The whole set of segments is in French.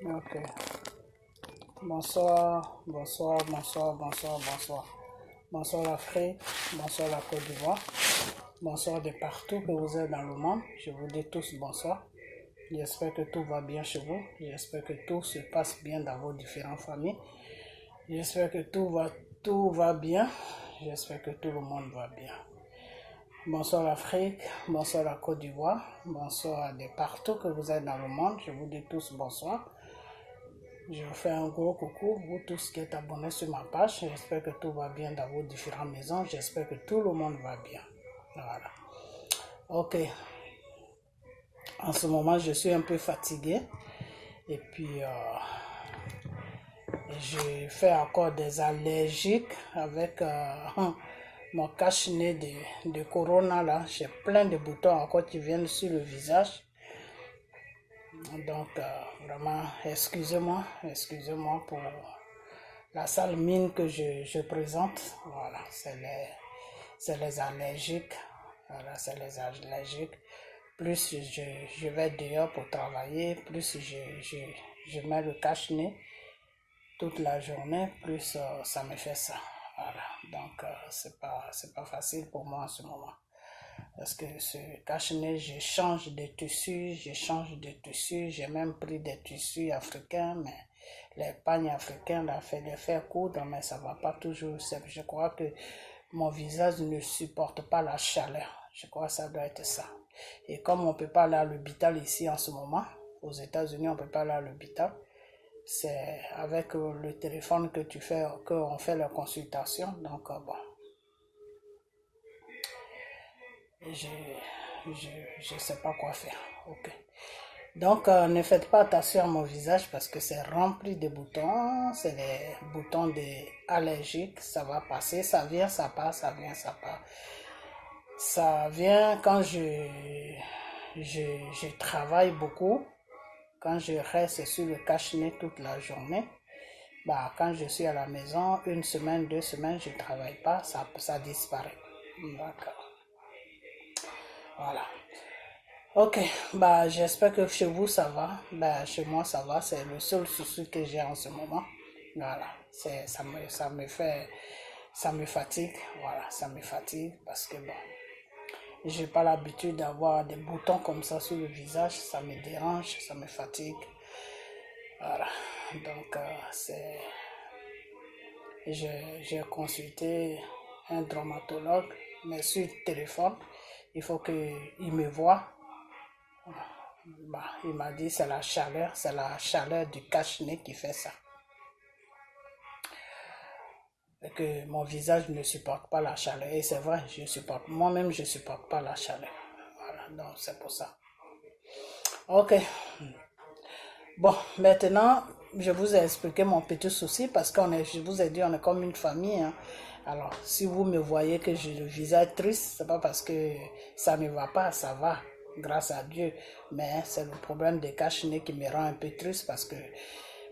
Ok. Bonsoir, bonsoir, bonsoir, bonsoir, bonsoir. Bonsoir l'Afrique, bonsoir la Côte d'Ivoire, bonsoir de partout que vous êtes dans le monde. Je vous dis tous bonsoir. J'espère que tout va bien chez vous. J'espère que tout se passe bien dans vos différentes familles. J'espère que tout va bien. J'espère que tout le monde va bien. Bonsoir l'Afrique, bonsoir la Côte d'Ivoire, bonsoir de partout que vous êtes dans le monde. Je vous dis tous bonsoir. Je vous fais un gros coucou, vous tous qui êtes abonnés sur ma page. J'espère que tout va bien dans vos différentes maisons. J'espère que tout le monde va bien. Voilà. Ok. En ce moment, je suis un peu fatigué. Et puis, je fais encore des allergiques avec mon cache-nez de Corona là. J'ai plein de boutons encore qui viennent sur le visage. Donc, vraiment, excusez-moi pour la sale mine que je présente. Voilà, c'est les allergiques. Voilà, c'est les allergiques. Plus je vais dehors pour travailler, plus je mets le cache-nez toute la journée, plus ça me fait ça. Voilà, donc c'est pas facile pour moi en ce moment. Parce que ce cache-nez, je change de tissu, j'ai même pris des tissus africains, mais les pagnes africains, là, fait les faire coudre, mais ça va pas toujours. Je crois que mon visage ne supporte pas la chaleur. Je crois que ça doit être ça. Et comme on peut pas aller à l'hôpital ici en ce moment, aux États-Unis, on peut pas aller à l'hôpital. C'est avec le téléphone que qu'on fait la consultation. Donc, bon. Je sais pas quoi faire. Ok. Donc, ne faites pas attention à mon visage parce que c'est rempli de boutons. C'est des boutons allergiques. Ça va passer, ça vient, ça passe, ça vient, ça part. Ça vient quand je travaille beaucoup. Quand je reste sur le cache-nez toute la journée. Bah, quand je suis à la maison, une semaine, 2 semaines, je ne travaille pas, ça disparaît. D'accord. Voilà. Ok, bah j'espère que chez vous ça va. Bah chez moi ça va, c'est le seul souci que j'ai en ce moment. Voilà, ça me fatigue. Voilà, ça me fatigue parce que bon, j'ai pas l'habitude d'avoir des boutons comme ça sur le visage. Ça me dérange, ça me fatigue. Voilà, donc j'ai consulté un dermatologue, mais sur le téléphone, il faut qu'il me voie. Bah, il m'a dit c'est la chaleur du cache-nez qui fait ça. Et que mon visage ne supporte pas la chaleur. Et c'est vrai, moi-même je supporte pas la chaleur. Voilà, donc c'est pour ça. Ok. Bon, maintenant, je vous ai expliqué mon petit souci parce je vous ai dit, on est comme une famille. Hein. Alors, si vous me voyez que j'ai le visage triste, c'est pas parce que ça ne va pas, ça va, grâce à Dieu. Mais c'est le problème des cache-nez qui me rend un peu triste parce que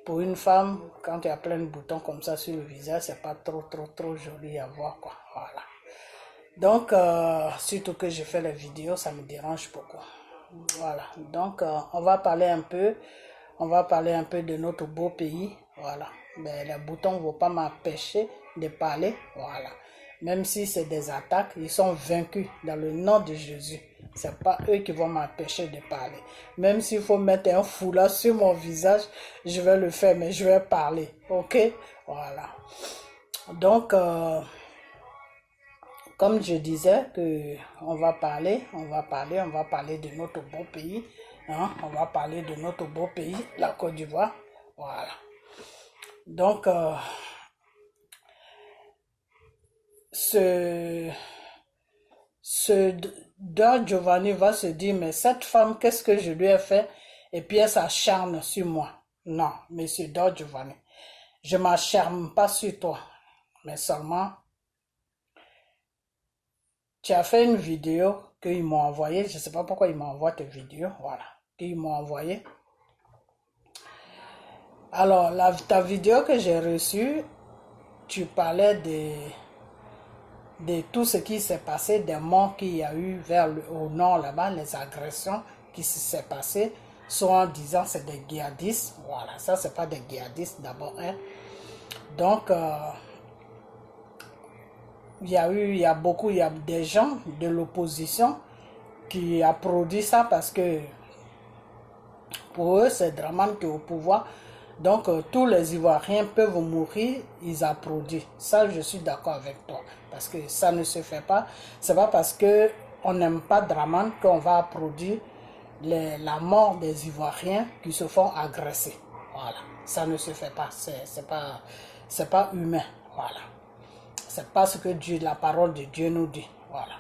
pour une femme, quand il y a plein de boutons comme ça sur le visage, c'est pas trop joli à voir, quoi. Voilà. Donc, surtout que je fais les vidéos, ça me dérange beaucoup. Voilà. Donc, on va parler un peu de notre beau pays. Voilà. Mais les boutons ne vont pas m'empêcher de parler. Voilà. Même si c'est des attaques, ils sont vaincus dans le nom de Jésus. Ce n'est pas eux qui vont m'empêcher de parler. Même s'il faut mettre un foulard sur mon visage, je vais le faire, mais je vais parler. Ok? Voilà. Donc, comme je disais, on va parler de notre beau pays. Hein? On va parler de notre beau pays, la Côte d'Ivoire. Voilà. Donc, ce Don Giovanni va se dire, mais cette femme, qu'est-ce que je lui ai fait? Et puis elle s'acharne sur moi. Non, monsieur Don Giovanni, je ne m'acharne pas sur toi, mais seulement, tu as fait une vidéo qu'ils m'ont envoyée, je ne sais pas pourquoi ils m'envoient tes vidéos, voilà, qu'ils m'ont envoyé. Alors, ta vidéo que j'ai reçue, tu parlais de tout ce qui s'est passé, des morts qu'il y a eu au nord là-bas, les agressions qui s'est passé soit en disant c'est des djihadistes. Voilà, ça c'est pas des djihadistes d'abord. Hein. Donc, il y a des gens de l'opposition qui applaudissent ça parce que pour eux, c'est Dramane qui est au pouvoir. Donc, tous les Ivoiriens peuvent mourir, ils applaudissent. Ça, je suis d'accord avec toi. Parce que ça ne se fait pas. C'est pas parce qu'on n'aime pas Dramane qu'on va applaudir la mort des Ivoiriens qui se font agresser. Voilà. Ça ne se fait pas. C'est pas humain. Voilà. C'est pas ce que Dieu, la parole de Dieu nous dit. Voilà.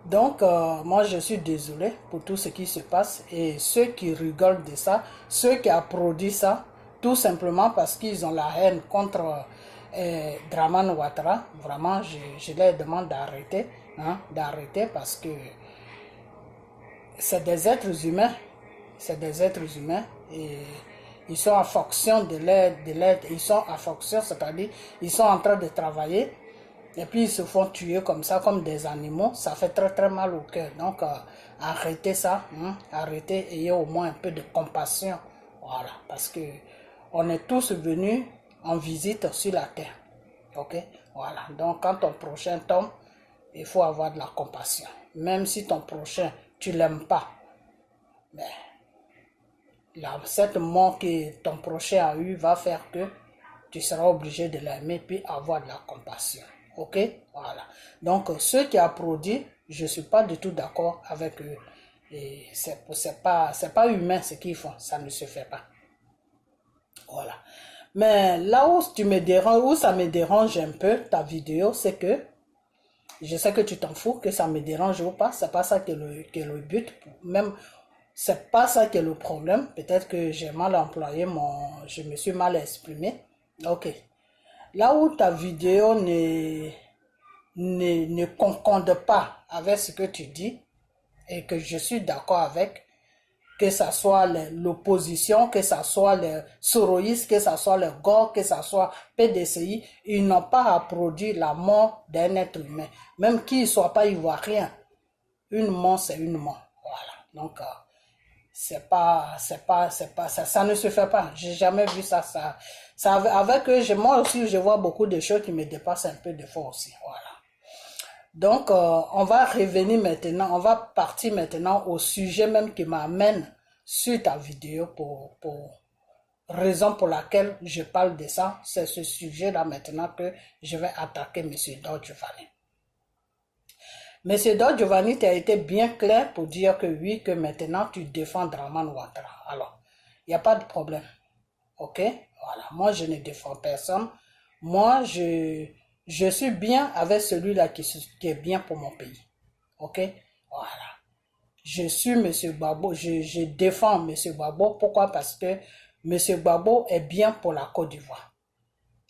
Donc, moi, je suis désolé pour tout ce qui se passe. Et ceux qui rigolent de ça, ceux qui applaudissent ça, tout simplement parce qu'ils ont la haine contre Dramane Ouattara, vraiment, je leur demande d'arrêter. Hein, d'arrêter parce que c'est des êtres humains. C'est des êtres humains. Et ils sont en fonction de l'aide. Ils sont en fonction, c'est-à-dire, ils sont en train de travailler. Et puis ils se font tuer comme ça, comme des animaux. Ça fait très très mal au cœur. Donc arrêtez ça. Hein? Arrêtez, ayez au moins un peu de compassion. Voilà. Parce que on est tous venus en visite sur la terre. Ok? Voilà. Donc quand ton prochain tombe, il faut avoir de la compassion. Même si ton prochain, tu l'aimes pas. Mais cette mort que ton prochain a eue va faire que tu seras obligé de l'aimer puis avoir de la compassion. Ok? Voilà. Donc, ceux qui applaudissent, je ne suis pas du tout d'accord avec eux. Et c'est pas humain ce qu'ils font. Ça ne se fait pas. Voilà. Mais là où tu me déranges, où ça me dérange un peu, ta vidéo, c'est que je sais que tu t'en fous, que ça me dérange ou pas. C'est pas ça qui est le but. Même, c'est pas ça qui est le problème. Peut-être que j'ai mal employé je me suis mal exprimé. Ok. Là où ta vidéo ne concorde pas avec ce que tu dis et que je suis d'accord avec, que ce soit l'opposition, que ce soit les soroïstes, que ce soit les GOR, que ce soit PDCI, ils n'ont pas à produire la mort d'un être humain. Même qu'il ne soit pas ivoirien, une mort, c'est une mort. Voilà. Donc, ça ne se fait pas. J'ai jamais vu ça. Avec eux, moi aussi, je vois beaucoup de choses qui me dépassent un peu de fois aussi. Voilà. Donc, on va revenir maintenant, on va partir maintenant au sujet même qui m'amène sur ta vidéo pour raison pour laquelle je parle de ça. C'est ce sujet-là maintenant que je vais attaquer M. Dodjovani. M. Dodjovani, tu as été bien clair pour dire que oui, que maintenant tu défends Dramane Ouattara. Alors, il n'y a pas de problème. Ok? Voilà. Moi, je ne défends personne. Moi, je suis bien avec celui-là qui est bien pour mon pays. Ok? Voilà. Je suis M. Gbagbo, je défends M. Gbagbo. Pourquoi? Parce que M. Gbagbo est bien pour la Côte d'Ivoire.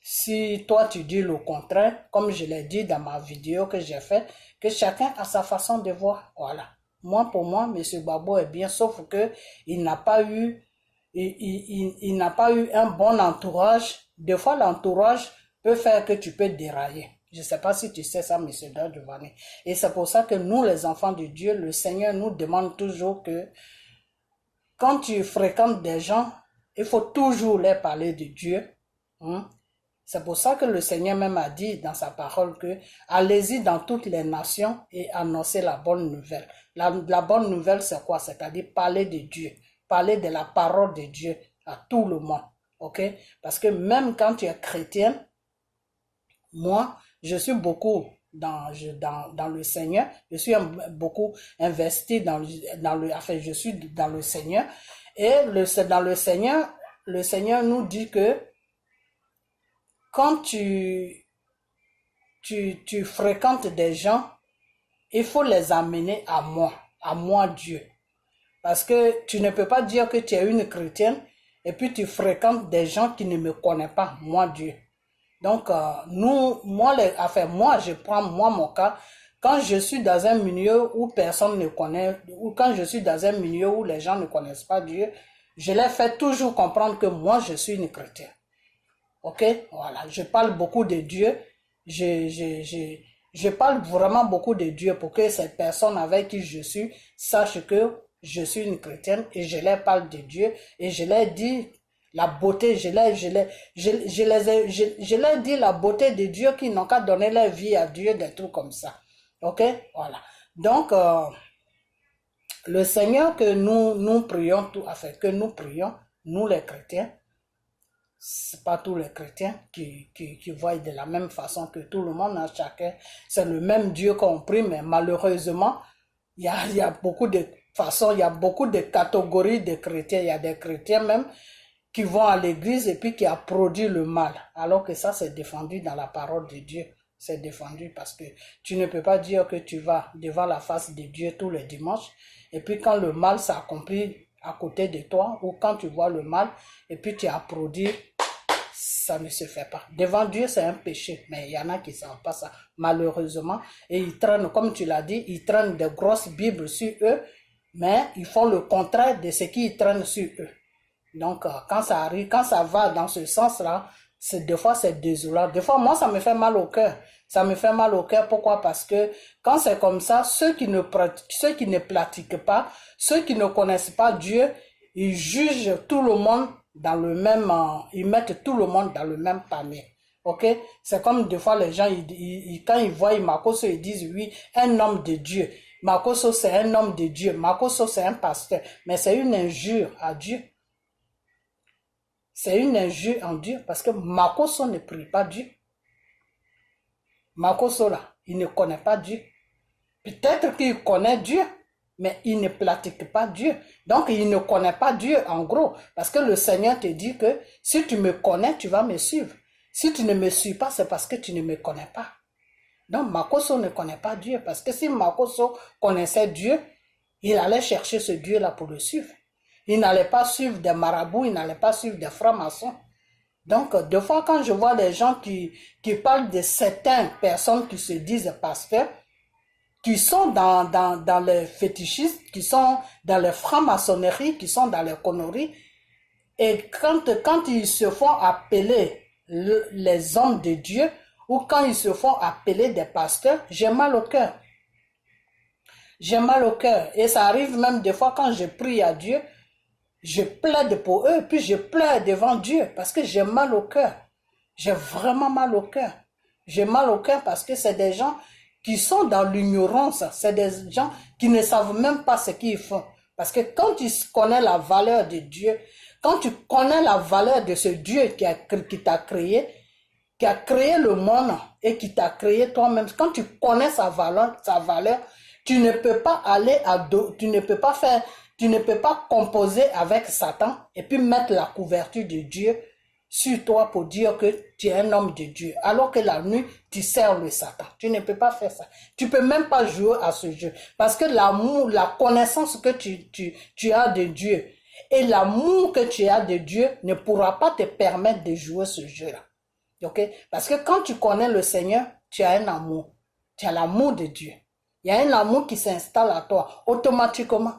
Si toi tu dis le contraire, comme je l'ai dit dans ma vidéo que j'ai faite, que chacun a sa façon de voir. Voilà. Moi, pour moi, M. Gbagbo est bien, sauf que il n'a pas eu n'a pas eu un bon entourage. Des fois, l'entourage peut faire que tu peux dérailler. Je ne sais pas si tu sais ça, M. Dodjovani. Et c'est pour ça que nous, les enfants de Dieu, le Seigneur nous demande toujours que quand tu fréquentes des gens, il faut toujours leur parler de Dieu. Hein? C'est pour ça que le Seigneur même a dit dans sa parole que allez-y dans toutes les nations et annoncez la bonne nouvelle. La bonne nouvelle, c'est quoi? C'est-à-dire parler de Dieu. Parler de la parole de Dieu à tout le monde. Ok? Parce que même quand tu es chrétien, moi, je suis beaucoup dans le Seigneur. Je suis beaucoup investi enfin, je suis dans le Seigneur. Et dans le Seigneur nous dit que quand tu fréquentes des gens, il faut les amener à moi Dieu. Parce que tu ne peux pas dire que tu es une chrétienne et puis tu fréquentes des gens qui ne me connaissent pas, moi Dieu. Donc, moi, je prends mon cas. Quand je suis dans un milieu où personne ne connaît, ou quand je suis dans un milieu où les gens ne connaissent pas Dieu, je les fais toujours comprendre que moi, je suis une chrétienne. Ok? Voilà. Je parle beaucoup de Dieu. Je parle vraiment beaucoup de Dieu pour que ces personnes avec qui je suis sachent que je suis une chrétienne et je leur parle de Dieu et je leur dis la beauté, je leur dis la beauté de Dieu qui n'ont qu'à donner leur vie à Dieu, des trucs comme ça. Ok? Voilà. Donc, le Seigneur que nous prions, que nous prions, nous les chrétiens, c'est pas tous les chrétiens qui voient de la même façon que tout le monde, hein, chacun, c'est le même Dieu qu'on prie, mais malheureusement, il y a beaucoup de façons, il y a beaucoup de catégories de chrétiens, il y a des chrétiens même qui vont à l'église et puis qui a produit le mal, alors que ça c'est défendu dans la parole de Dieu, c'est défendu parce que tu ne peux pas dire que tu vas devant la face de Dieu tous les dimanches et puis quand le mal s'accomplit à côté de toi ou quand tu vois le mal et puis tu as produit, ça ne se fait pas. Devant Dieu, c'est un péché, mais il y en a qui ne savent pas ça, malheureusement. Et ils traînent, comme tu l'as dit, ils traînent de grosses Bibles sur eux, mais ils font le contraire de ce qu'ils traînent sur eux. Donc, quand ça arrive, quand ça va dans ce sens-là, des fois, c'est désolant. Des fois, moi, ça me fait mal au cœur. Ça me fait mal au cœur. Pourquoi? Parce que quand c'est comme ça, ceux qui ne pratiquent pas, ceux qui ne connaissent pas Dieu, ils jugent tout le monde dans le même, ils mettent tout le monde dans le même panier. Ok? C'est comme des fois les gens, quand ils voient Makoso, ils disent oui, un homme de Dieu. Makoso, c'est un homme de Dieu. Makoso, c'est un pasteur. Mais c'est une injure à Dieu. C'est une injure en Dieu parce que Makoso ne prie pas Dieu. Makoso là, il ne connaît pas Dieu. Peut-être qu'il connaît Dieu, mais il ne pratique pas Dieu. Donc, il ne connaît pas Dieu en gros. Parce que le Seigneur te dit que si tu me connais, tu vas me suivre. Si tu ne me suis pas, c'est parce que tu ne me connais pas. Donc, Makoso ne connaît pas Dieu. Parce que si Makoso connaissait Dieu, il allait chercher ce Dieu-là pour le suivre. Il n'allait pas suivre des marabouts, il n'allait pas suivre des francs-maçons. Donc, des fois, quand je vois des gens qui parlent de certaines personnes qui se disent pasteurs, qui sont dans les fétichistes, qui sont dans les francs-maçonneries, qui sont dans les conneries, et quand ils se font appeler les hommes de Dieu, ou quand ils se font appeler des pasteurs, j'ai mal au cœur. J'ai mal au cœur. Et ça arrive même des fois quand je prie à Dieu, je plaide pour eux, puis je pleure devant Dieu parce que j'ai mal au cœur. J'ai vraiment mal au cœur. J'ai mal au cœur parce que c'est des gens qui sont dans l'ignorance. C'est des gens qui ne savent même pas ce qu'ils font. Parce que quand tu connais la valeur de Dieu, quand tu connais la valeur de ce Dieu qui t'a créé, qui a créé le monde et qui t'a créé toi-même, quand tu connais sa valeur, tu ne peux pas aller tu ne peux pas composer avec Satan et puis mettre la couverture de Dieu sur toi pour dire que tu es un homme de Dieu. Alors que la nuit, tu sers le Satan. Tu ne peux pas faire ça. Tu peux même pas jouer à ce jeu. Parce que l'amour, la connaissance que tu as de Dieu et l'amour que tu as de Dieu ne pourra pas te permettre de jouer ce jeu-là. Ok? Parce que quand tu connais le Seigneur, tu as un amour. Tu as l'amour de Dieu. Il y a un amour qui s'installe à toi automatiquement.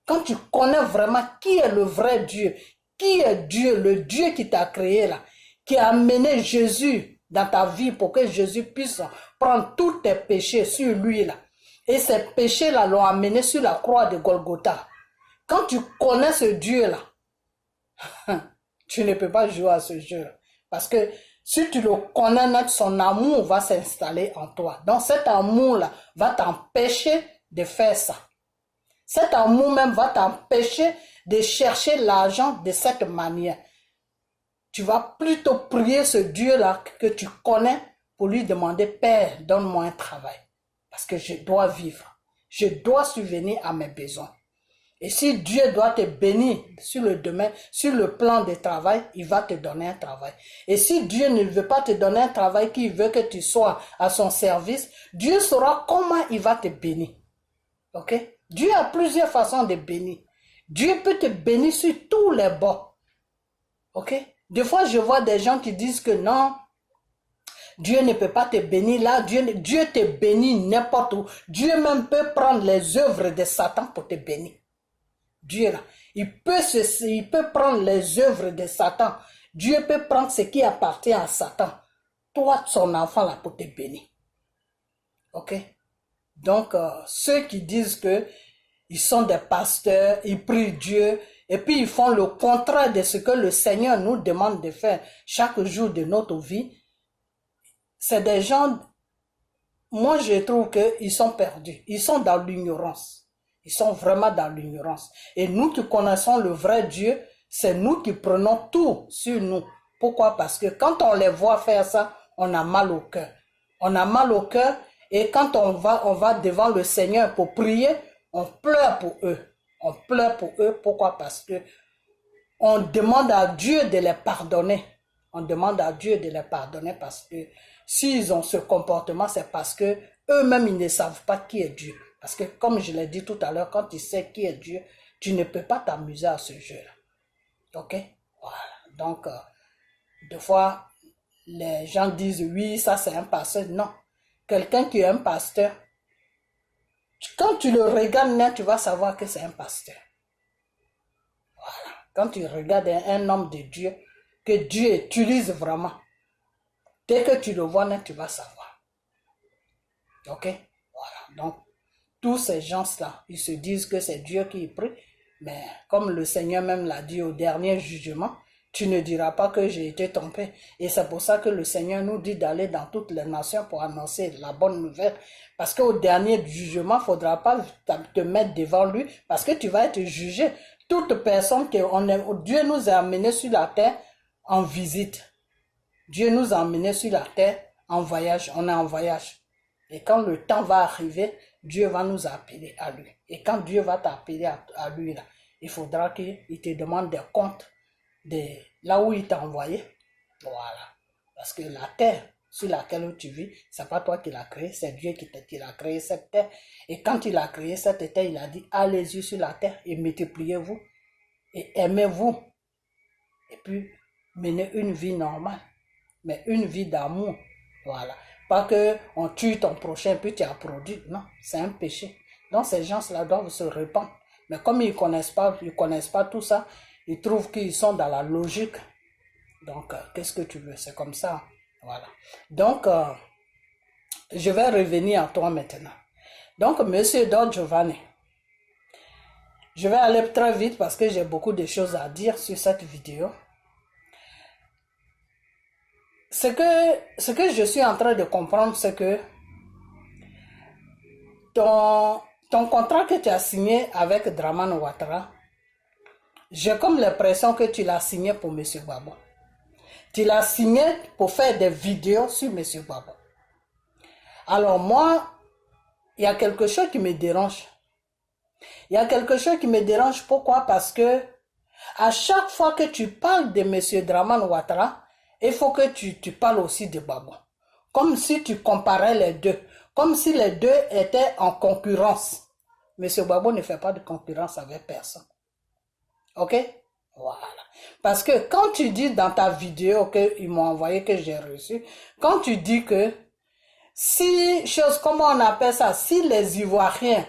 Quand tu connais vraiment qui est le vrai Dieu, qui est Dieu, le Dieu qui t'a créé là, qui a amené Jésus dans ta vie pour que Jésus puisse prendre tous tes péchés sur lui là. Et ces péchés-là l'ont amené sur la croix de Golgotha. Quand tu connais ce Dieu-là, tu ne peux pas jouer à ce jeu. Parce que si tu le connais, son amour va s'installer en toi. Donc cet amour-là va t'empêcher de faire ça. Cet amour même va t'empêcher de chercher l'argent de cette manière. Tu vas plutôt prier ce Dieu-là que tu connais pour lui demander, Père, donne-moi un travail. Parce que je dois vivre. Je dois subvenir à mes besoins. Et si Dieu doit te bénir sur le domaine, sur le plan de travail, il va te donner un travail. Et si Dieu ne veut pas te donner un travail, qu'il veut que tu sois à son service, Dieu saura comment il va te bénir. Ok? Dieu a plusieurs façons de bénir. Dieu peut te bénir sur tous les bords. Ok? Des fois, je vois des gens qui disent que non, Dieu ne peut pas te bénir là. Dieu te bénit n'importe où. Dieu même peut prendre les œuvres de Satan pour te bénir. Dieu là, il peut prendre les œuvres de Satan. Dieu peut prendre ce qui appartient à Satan. Toi, son enfant là, pour te bénir. Ok? Donc, ceux qui disent que Ils sont des pasteurs, ils prient Dieu, et puis ils font le contraire de ce que le Seigneur nous demande de faire chaque jour de notre vie. C'est des gens, moi je trouve qu'ils sont perdus, ils sont dans l'ignorance. Ils sont vraiment dans l'ignorance. Et nous qui connaissons le vrai Dieu, c'est nous qui prenons tout sur nous. Pourquoi? Parce que quand on les voit faire ça, on a mal au cœur. On a mal au cœur et quand on va devant le Seigneur pour prier, on pleure pour eux. On pleure pour eux. Pourquoi? Parce que on demande à Dieu de les pardonner. On demande à Dieu de les pardonner parce que s'ils ont ce comportement, c'est parce que eux-mêmes, ils ne savent pas qui est Dieu. Parce que, comme je l'ai dit tout à l'heure, quand tu sais qui est Dieu, tu ne peux pas t'amuser à ce jeu-là. Ok? Voilà. Donc, des fois, les gens disent, oui, ça c'est un pasteur. Non. Quelqu'un qui est un pasteur, quand tu le regardes, tu vas savoir que c'est un pasteur. Voilà. Quand tu regardes un homme de Dieu, que Dieu utilise vraiment, dès que tu le vois, tu vas savoir. Ok? Voilà. Donc, tous ces gens-là, ils se disent que c'est Dieu qui prie, mais comme le Seigneur même l'a dit au dernier jugement, tu ne diras pas que j'ai été trompé. Et c'est pour ça que le Seigneur nous dit d'aller dans toutes les nations pour annoncer la bonne nouvelle. Parce qu'au dernier jugement, il ne faudra pas te mettre devant lui, parce que tu vas être jugé. Toute personne que Dieu nous a amenés sur la terre en visite. Dieu nous a amenés sur la terre en voyage. On est en voyage. Et quand le temps va arriver, Dieu va nous appeler à lui. Et quand Dieu va t'appeler à lui, là, il faudra qu'il te demande des comptes de là où il t'a envoyé. Voilà. Parce que la terre sur laquelle tu vis, c'est pas toi qui l'as créée, c'est Dieu qui l'a créé cette terre. Et quand il a créé cette terre, il a dit, allez-y sur la terre et multipliez-vous et aimez-vous. Et puis, menez une vie normale, mais une vie d'amour. Voilà. Pas que on tue ton prochain puis tu as produit. Non, c'est un péché. Donc ces gens-là doivent se répandre. Mais comme ils connaissent pas tout ça, ils trouvent qu'ils sont dans la logique. Donc, qu'est-ce que tu veux? C'est comme ça. Voilà. Donc, je vais revenir à toi maintenant. Donc, Monsieur Don Giovanni, je vais aller très vite parce que j'ai beaucoup de choses à dire sur cette vidéo. Ce que je suis en train de comprendre, c'est que ton contrat que tu as signé avec Dramane Ouattara, j'ai comme l'impression que tu l'as signé pour M. Gbagbo. Tu l'as signé pour faire des vidéos sur M. Gbagbo. Alors moi, il y a quelque chose qui me dérange. Il y a quelque chose qui me dérange. Pourquoi? Parce que à chaque fois que tu parles de M. Dramane Ouattara, il faut que tu parles aussi de Gbagbo. Comme si tu comparais les deux. Comme si les deux étaient en concurrence. M. Gbagbo ne fait pas de concurrence avec personne. Ok? Voilà. Parce que quand tu dis dans ta vidéo qu'ils m'ont envoyé, que j'ai reçu, quand tu dis que si, comment on appelle ça, si les Ivoiriens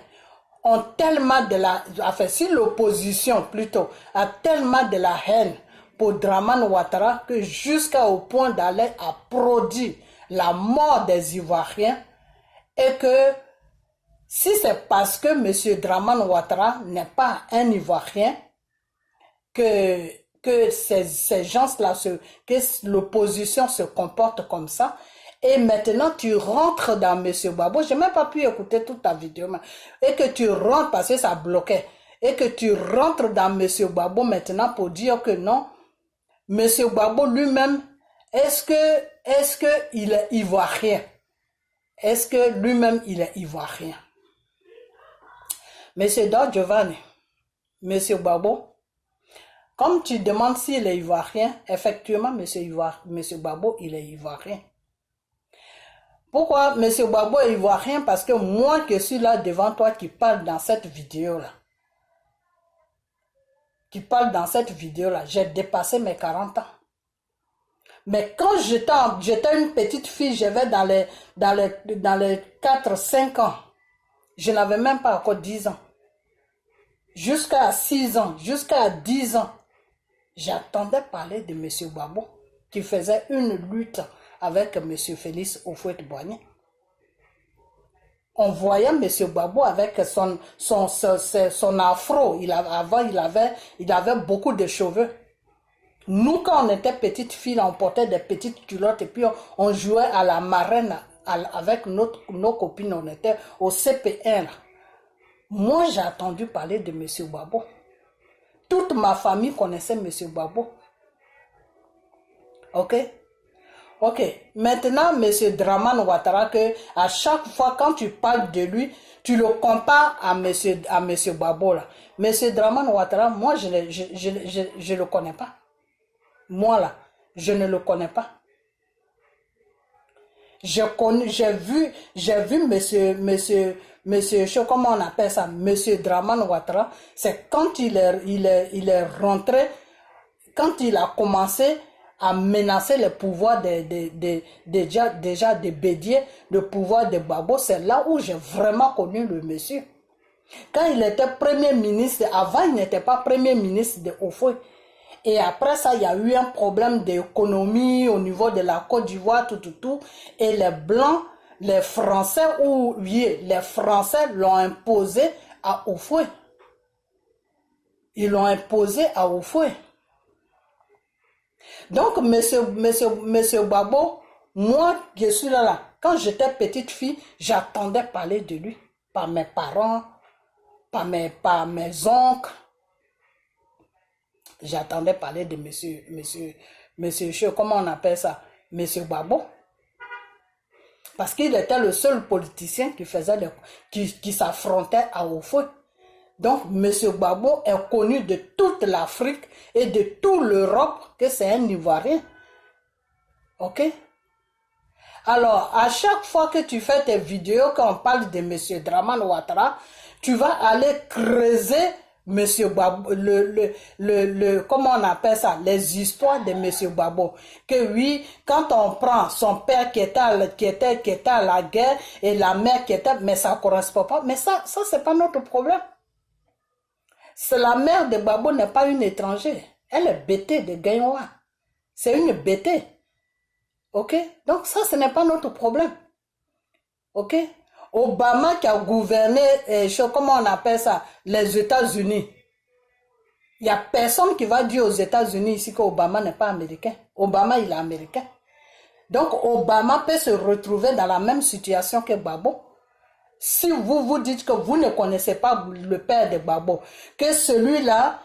ont tellement de enfin, si l'opposition plutôt a tellement de la haine pour Dramane Ouattara que jusqu'au point d'aller applaudir la mort des Ivoiriens et que si c'est parce que M. Dramane Ouattara n'est pas un Ivoirien que ces gens-là, que l'opposition se comporte comme ça, et maintenant tu rentres dans M. Gbagbo, je n'ai même pas pu écouter toute ta vidéo, et que tu rentres parce que ça bloquait, et que tu rentres dans M. Gbagbo maintenant pour dire que non, M. Gbagbo lui-même, est-ce que il est ivoirien? Est-ce que lui-même il est ivoirien? M. Don Giovanni, M. Gbagbo, comme tu demandes s'il est ivoirien, effectivement, M. Gbagbo, il est ivoirien. Pourquoi M. Gbagbo est ivoirien? Parce que moi qui suis là devant toi qui parle dans cette vidéo-là, j'ai dépassé mes 40 ans. Mais quand j'étais une petite fille, j'avais dans les 4-5 ans, je n'avais même pas encore 10 ans. Jusqu'à 6 ans, jusqu'à 10 ans, j'attendais parler de M. Gbagbo qui faisait une lutte avec M. Félix Houphouët-Boigny. On voyait M. Gbagbo avec son afro. Avant, il avait beaucoup de cheveux. Nous, quand on était petite fille, on portait des petites culottes et puis on jouait à la marraine avec nos copines. On était au CP1. Moi, j'ai entendu parler de M. Gbagbo. Toute ma famille connaissait M. Gbagbo. Ok? Ok. Maintenant, M. Dramane Ouattara, que à chaque fois, quand tu parles de lui, tu le compares à M. Gbagbo. Là. M. Dramane Ouattara, moi, je le connais pas. Moi, là, je ne le connais pas. J'ai vu monsieur, comment on appelle ça, monsieur Dramane Ouattara, c'est quand il est rentré, quand il a commencé à menacer le pouvoir déjà de Bédié, le pouvoir de Gbagbo, c'est là où j'ai vraiment connu le monsieur. Quand il était premier ministre, avant il n'était pas premier ministre de Houphouët. Et après ça, il y a eu un problème d'économie au niveau de la Côte d'Ivoire, tout. Et les Blancs, les Français, les Français l'ont imposé à Houphouët. Ils l'ont imposé à Houphouët. Donc, monsieur Gbagbo, moi, je suis là. Quand j'étais petite fille, j'attendais parler de lui. Par mes parents, par mes oncles. J'attendais parler de monsieur, comment on appelle ça, monsieur Gbagbo. Parce qu'il était le seul politicien qui s'affrontait à Houphouët. Donc, monsieur Gbagbo est connu de toute l'Afrique et de toute l'Europe que c'est un Ivoirien. Ok? Alors, à chaque fois que tu fais tes vidéos, quand on parle de monsieur Dramane Ouattara, tu vas aller creuser Monsieur Gbagbo, comment on appelle ça, les histoires de Monsieur Gbagbo. Que oui, quand on prend son père qui était à la guerre et la mère qui était, mais ça ne correspond pas. Mais ça c'est pas notre problème. C'est la mère de Gbagbo n'est pas une étrangère. Elle est bêtée de Gagnoa. C'est une bêtée. Ok? Donc ça, ce n'est pas notre problème. Ok? Obama qui a gouverné, comment on appelle ça, les États-Unis. Il n'y a personne qui va dire aux États-Unis ici qu'Obama n'est pas américain. Obama, il est américain. Donc, Obama peut se retrouver dans la même situation que Gbagbo. Si vous dites que vous ne connaissez pas le père de Gbagbo, que celui-là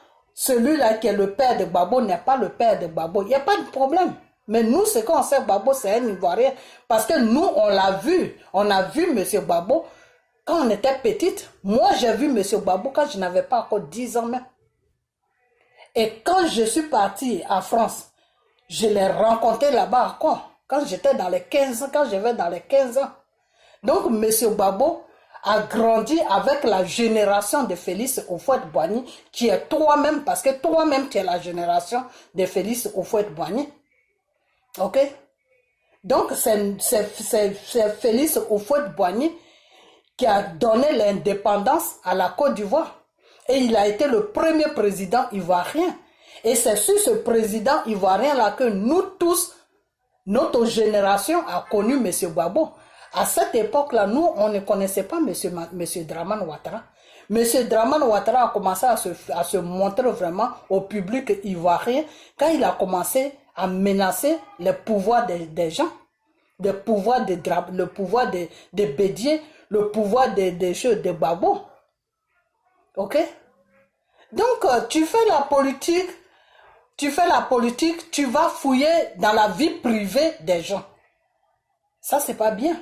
qui est le père de Gbagbo n'est pas le père de Gbagbo, il n'y a pas de problème. Mais nous, ce qu'on sait, Gbagbo, c'est un Ivoirien. Parce que nous, on l'a vu. On a vu M. Gbagbo quand on était petite. Moi, j'ai vu M. Gbagbo quand je n'avais pas encore 10 ans même. Et quand je suis partie en France, je l'ai rencontré là-bas encore. Quand j'étais dans les 15 ans, quand j'avais dans les 15 ans. Donc, M. Gbagbo a grandi avec la génération de Félix Houphouët-Boigny, qui est toi-même, parce que toi-même, tu es la génération de Félix Houphouët-Boigny. Ok? Donc, c'est Félix Houphouët-Boigny qui a donné l'indépendance à la Côte d'Ivoire. Et il a été le premier président ivoirien. Et c'est sur ce président ivoirien-là que nous tous, notre génération a connu M. Gbagbo. À cette époque-là, nous, on ne connaissait pas M. Dramane Ouattara. M. Dramane Ouattara a commencé à se montrer vraiment au public ivoirien quand il a commencé à menacer le pouvoir des gens, le pouvoir de Bédié, le pouvoir de Gbagbo. Ok? Donc, tu fais la politique, tu vas fouiller dans la vie privée des gens. Ça, c'est pas bien.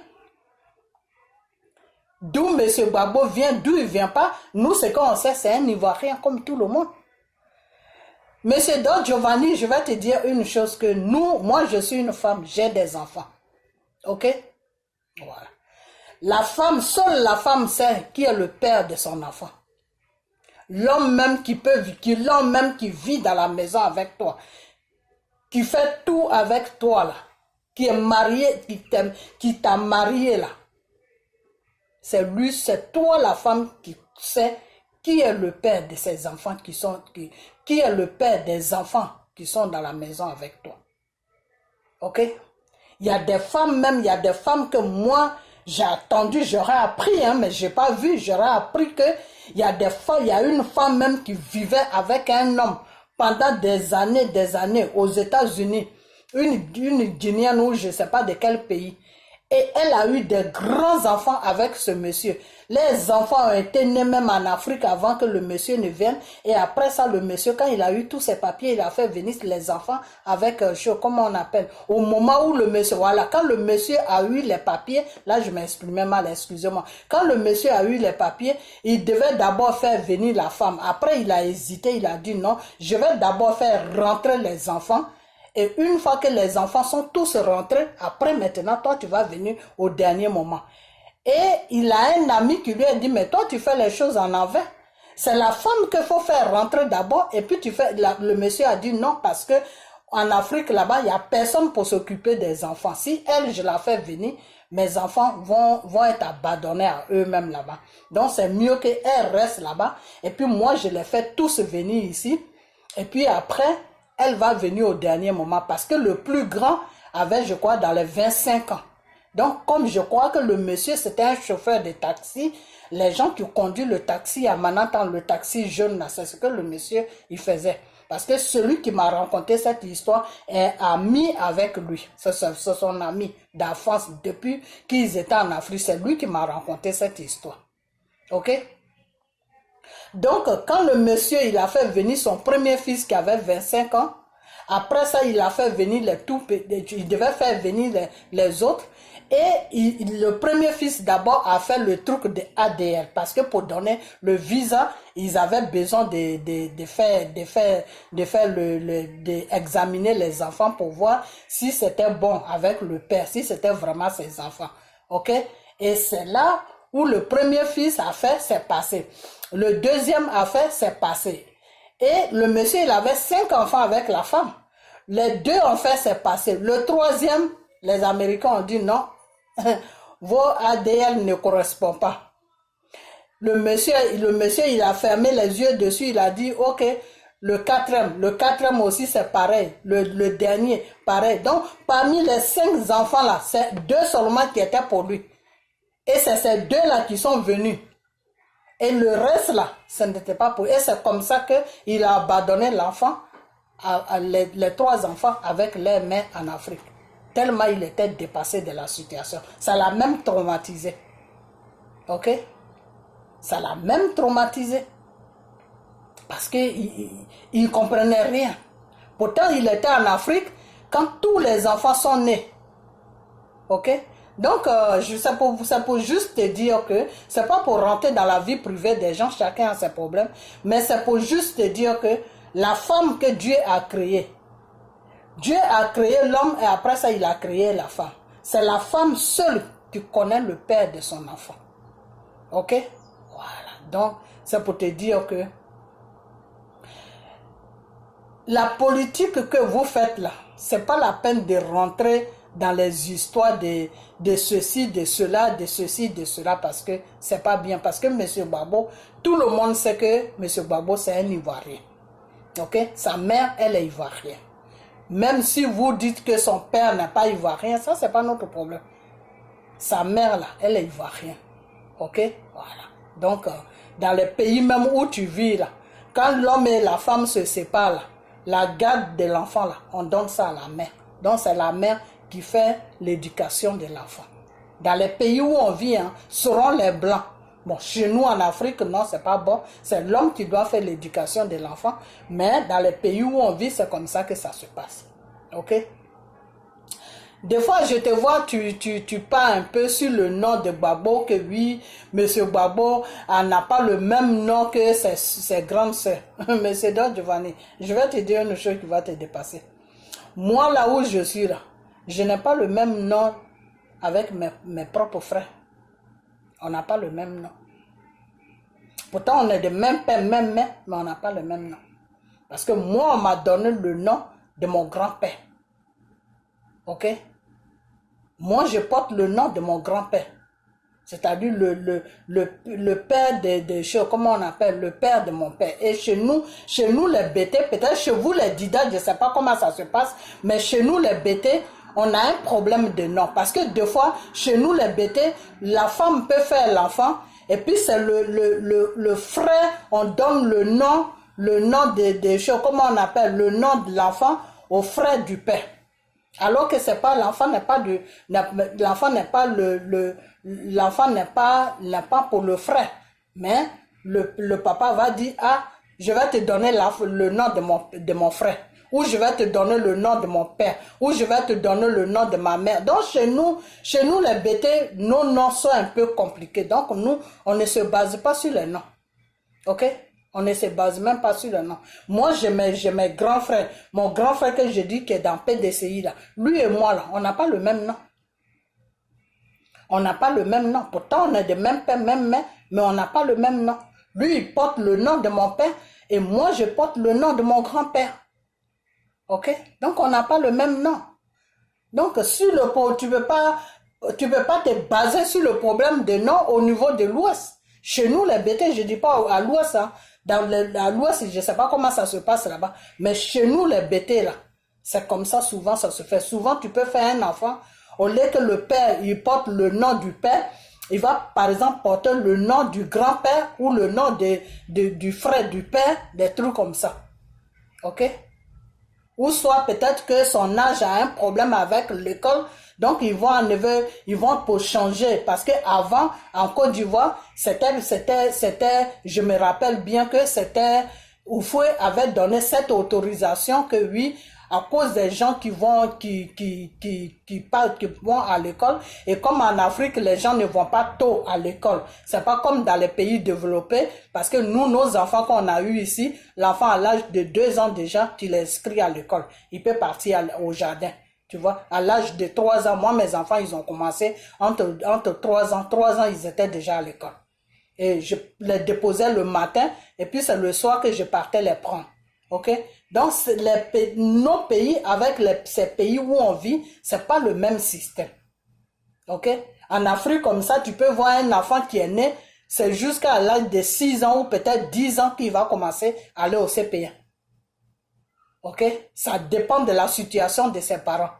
D'où M. Gbagbo vient, d'où il vient pas, nous, ce qu'on sait, c'est un Ivoirien comme tout le monde. Monsieur Don Giovanni, je vais te dire une chose que moi, je suis une femme, j'ai des enfants. Ok? Voilà. Seule la femme sait qui est le père de son enfant. L'homme même qui vit dans la maison avec toi, qui fait tout avec toi là, qui est marié, qui t'a marié là. C'est lui, c'est toi la femme qui sait qui est le père de ces enfants qui est le père des enfants qui sont dans la maison avec toi. Ok? Il y a des femmes que moi, J'ai attendu, j'aurais appris, hein, mais j'ai pas vu. J'aurais appris que il y a des femmes, il y a une femme même qui vivait avec un homme pendant des années aux États-Unis. Une Guinéenne ou je sais pas de quel pays. Et elle a eu des grands enfants avec ce monsieur. Les enfants ont été nés même en Afrique avant que le monsieur ne vienne. Et après ça, le monsieur, quand il a eu tous ses papiers, il a fait venir les enfants avec, comment on appelle, au moment où le monsieur, voilà, quand le monsieur a eu les papiers, là je m'exprimais mal, excusez-moi. Quand le monsieur a eu les papiers, il devait d'abord faire venir la femme. Après, il a hésité, il a dit non, je vais d'abord faire rentrer les enfants. Et une fois que les enfants sont tous rentrés, après maintenant, toi, tu vas venir au dernier moment. Et il a un ami qui lui a dit, mais toi, tu fais les choses en envers. C'est la femme qu'il faut faire rentrer d'abord. Et puis, le monsieur a dit non, parce que en Afrique, là-bas, il n'y a personne pour s'occuper des enfants. Si elle, je la fais venir, mes enfants vont être abandonnés à eux-mêmes là-bas. Donc, c'est mieux qu'elle reste là-bas. Et puis, moi, je les fais tous venir ici. Et puis après, elle va venir au dernier moment parce que le plus grand avait, je crois, dans les 25 ans. Donc, comme je crois que le monsieur, c'était un chauffeur de taxi, les gens qui conduisent le taxi à Manhattan, le taxi jeune, c'est ce que le monsieur, il faisait. Parce que celui qui m'a raconté cette histoire est ami avec lui. C'est son ami d'enfance depuis qu'ils étaient en Afrique. C'est lui qui m'a raconté cette histoire. Ok? Donc, quand le monsieur, il a fait venir son premier fils qui avait 25 ans, après ça, il a fait venir il devait faire venir les autres. Et le premier fils d'abord a fait le truc de ADL parce que pour donner le visa, ils avaient besoin d'examiner les enfants pour voir si c'était bon avec le père, si c'était vraiment ses enfants. Ok? Et c'est là où le premier fils a fait, c'est passé. Le deuxième a fait, c'est passé. Et le monsieur, il avait 5 enfants avec la femme. Les deux ont fait, c'est passé. Le troisième, les Américains ont dit non, vos ADL ne correspondent pas. Le monsieur, il a fermé les yeux dessus, il a dit, ok, le quatrième aussi, c'est pareil. Le dernier, pareil. Donc, parmi les 5 enfants là, c'est 2 seulement qui étaient pour lui. Et c'est ces 2 là qui sont venus. Et le reste là, ce n'était pas pour lui. Et c'est comme ça qu'il a abandonné l'enfant, les 3 enfants avec les mères en Afrique. Tellement il était dépassé de la situation. Ça l'a même traumatisé. Ok? Ça l'a même traumatisé. Parce qu'il ne comprenait rien. Pourtant, il était en Afrique quand tous les enfants sont nés. Ok? Donc, c'est pour juste te dire que c'est pas pour rentrer dans la vie privée des gens, chacun a ses problèmes, mais c'est pour juste te dire que la femme que Dieu a créée, Dieu a créé l'homme et après ça, il a créé la femme. C'est la femme seule qui connaît le père de son enfant. Ok? Voilà. Donc, c'est pour te dire que la politique que vous faites là, c'est pas la peine de rentrer dans les histoires de ceci, de cela, de ceci, de cela, parce que c'est pas bien. Parce que M. Gbagbo, tout le monde sait que M. Gbagbo, c'est un Ivoirien. Ok? Sa mère, elle est Ivoirienne. Même si vous dites que son père n'est pas Ivoirien, ça, c'est pas notre problème. Sa mère, là, elle est Ivoirienne. Ok? Voilà. Donc, dans les pays même où tu vis, là, quand l'homme et la femme se séparent, là, la garde de l'enfant, là, on donne ça à la mère. Donc, c'est la mère qui fait l'éducation de l'enfant. Dans les pays où on vit, hein, seront les blancs. Bon, chez nous en Afrique, non, c'est pas bon. C'est l'homme qui doit faire l'éducation de l'enfant. Mais dans les pays où on vit, c'est comme ça que ça se passe. Ok? Des fois, je te vois, tu parles un peu sur le nom de Gbagbo, que oui, M. Gbagbo n'a pas le même nom que ses grandes sœurs. Mais c'est donc, Giovanni, je vais te dire une chose qui va te dépasser. Moi, là où je suis, là, je n'ai pas le même nom avec mes propres frères. On n'a pas le même nom. Pourtant, on est de même père, même mère, mais on n'a pas le même nom. Parce que moi, on m'a donné le nom de mon grand-père. Ok? Moi, je porte le nom de mon grand-père. C'est-à-dire le père comment on appelle, le père de mon père. Et chez nous les Bétés, peut-être chez vous les Dida, je ne sais pas comment ça se passe, mais chez nous les Bétés, on a un problème de nom. Parce que des fois, chez nous, les bêtés, la femme peut faire l'enfant, et puis c'est le frère, on donne le nom des choses, comment on appelle, le nom de l'enfant au frère du père. Alors que c'est pas, l'enfant n'est pas pour le frère. Mais le papa va dire, ah, je vais te donner le nom de mon frère. Ou je vais te donner le nom de mon père. Ou je vais te donner le nom de ma mère. Donc chez nous les bêtés, nos noms sont un peu compliqués. Donc nous, on ne se base pas sur les noms. Ok? On ne se base même pas sur le nom. Moi, j'ai mes grands frères. Mon grand frère que je dis qui est dans PDCI là. Lui et moi là, on n'a pas le même nom. On n'a pas le même nom. Pourtant, on est de même père, même mère, mais on n'a pas le même nom. Lui, il porte le nom de mon père et moi, je porte le nom de mon grand-père. Ok? Donc, on n'a pas le même nom. Donc, tu peux pas te baser sur le problème de nom au niveau de l'Ouest. Chez nous, les bêtés, je dis pas à l'Ouest, hein. À l'Ouest, je sais pas comment ça se passe là-bas, mais chez nous, les bêtés, là, c'est comme ça, souvent, ça se fait. Souvent, tu peux faire un enfant, au lieu que le père, il porte le nom du père, il va, par exemple, porter le nom du grand-père ou le nom du frère du père, des trucs comme ça. Ok? Ou soit peut-être que son âge a un problème avec l'école, donc ils vont pour changer. Parce que avant, en Côte d'Ivoire, je me rappelle bien que Oufoué avait donné cette autorisation que oui, à cause des gens qui vont à l'école, et comme en Afrique les gens ne vont pas tôt à l'école, c'est pas comme dans les pays développés, parce que nous, nos enfants qu'on a eu ici, l'enfant à l'âge de 2 ans déjà, tu l'inscris à l'école, il peut partir au jardin. Tu vois, à l'âge de 3 ans, moi mes enfants ils ont commencé entre 3 ans, ils étaient déjà à l'école. Et je les déposais le matin, et puis c'est le soir que je partais les prendre. Ok? Donc, nos pays, avec ces pays où on vit, c'est pas le même système. Ok? En Afrique, comme ça, tu peux voir un enfant qui est né, c'est jusqu'à l'âge de 6 ans ou peut-être 10 ans qu'il va commencer à aller au CP1. Ok? Ça dépend de la situation de ses parents.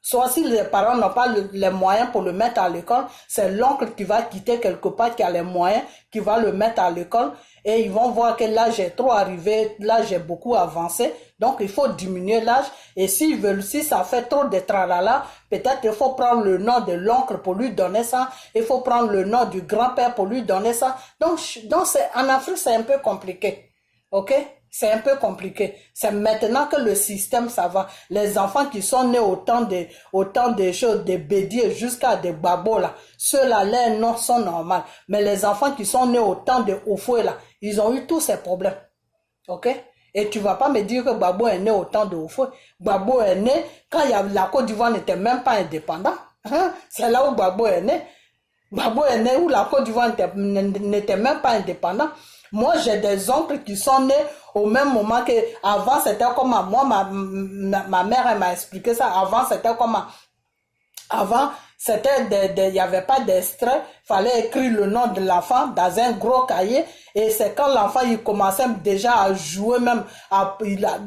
Soit si les parents n'ont pas les moyens pour le mettre à l'école, c'est l'oncle qui va quitter quelque part qui a les moyens, qui va le mettre à l'école, et ils vont voir que l'âge est trop arrivé, l'âge est beaucoup avancé, donc il faut diminuer l'âge, et si ça fait trop de tralala, peut-être il faut prendre le nom de l'oncle pour lui donner ça, il faut prendre le nom du grand-père pour lui donner ça. Donc en Afrique, c'est un peu compliqué. Ok? C'est un peu compliqué. C'est maintenant que le système, ça va. Les enfants qui sont nés autant de choses, des bédiers jusqu'à des babos, là, ceux-là, leurs noms sont normaux. Mais les enfants qui sont nés autant de Oufoué, là, ils ont eu tous ces problèmes. Ok? Et tu vas pas me dire que Babo est né autant de Oufoué. Babo est né quand la Côte d'Ivoire n'était même pas indépendante. Hein? C'est là où Babo est né. Babo est né où la Côte d'Ivoire n'était même pas indépendante. Moi, j'ai des oncles qui sont nés au même moment que avant c'était comment. Moi, ma mère, elle m'a expliqué ça. Avant, c'était comment. Avant, il y avait pas d'extrait. Fallait écrire le nom de l'enfant dans un gros cahier. Et c'est quand l'enfant, il commençait déjà à jouer même.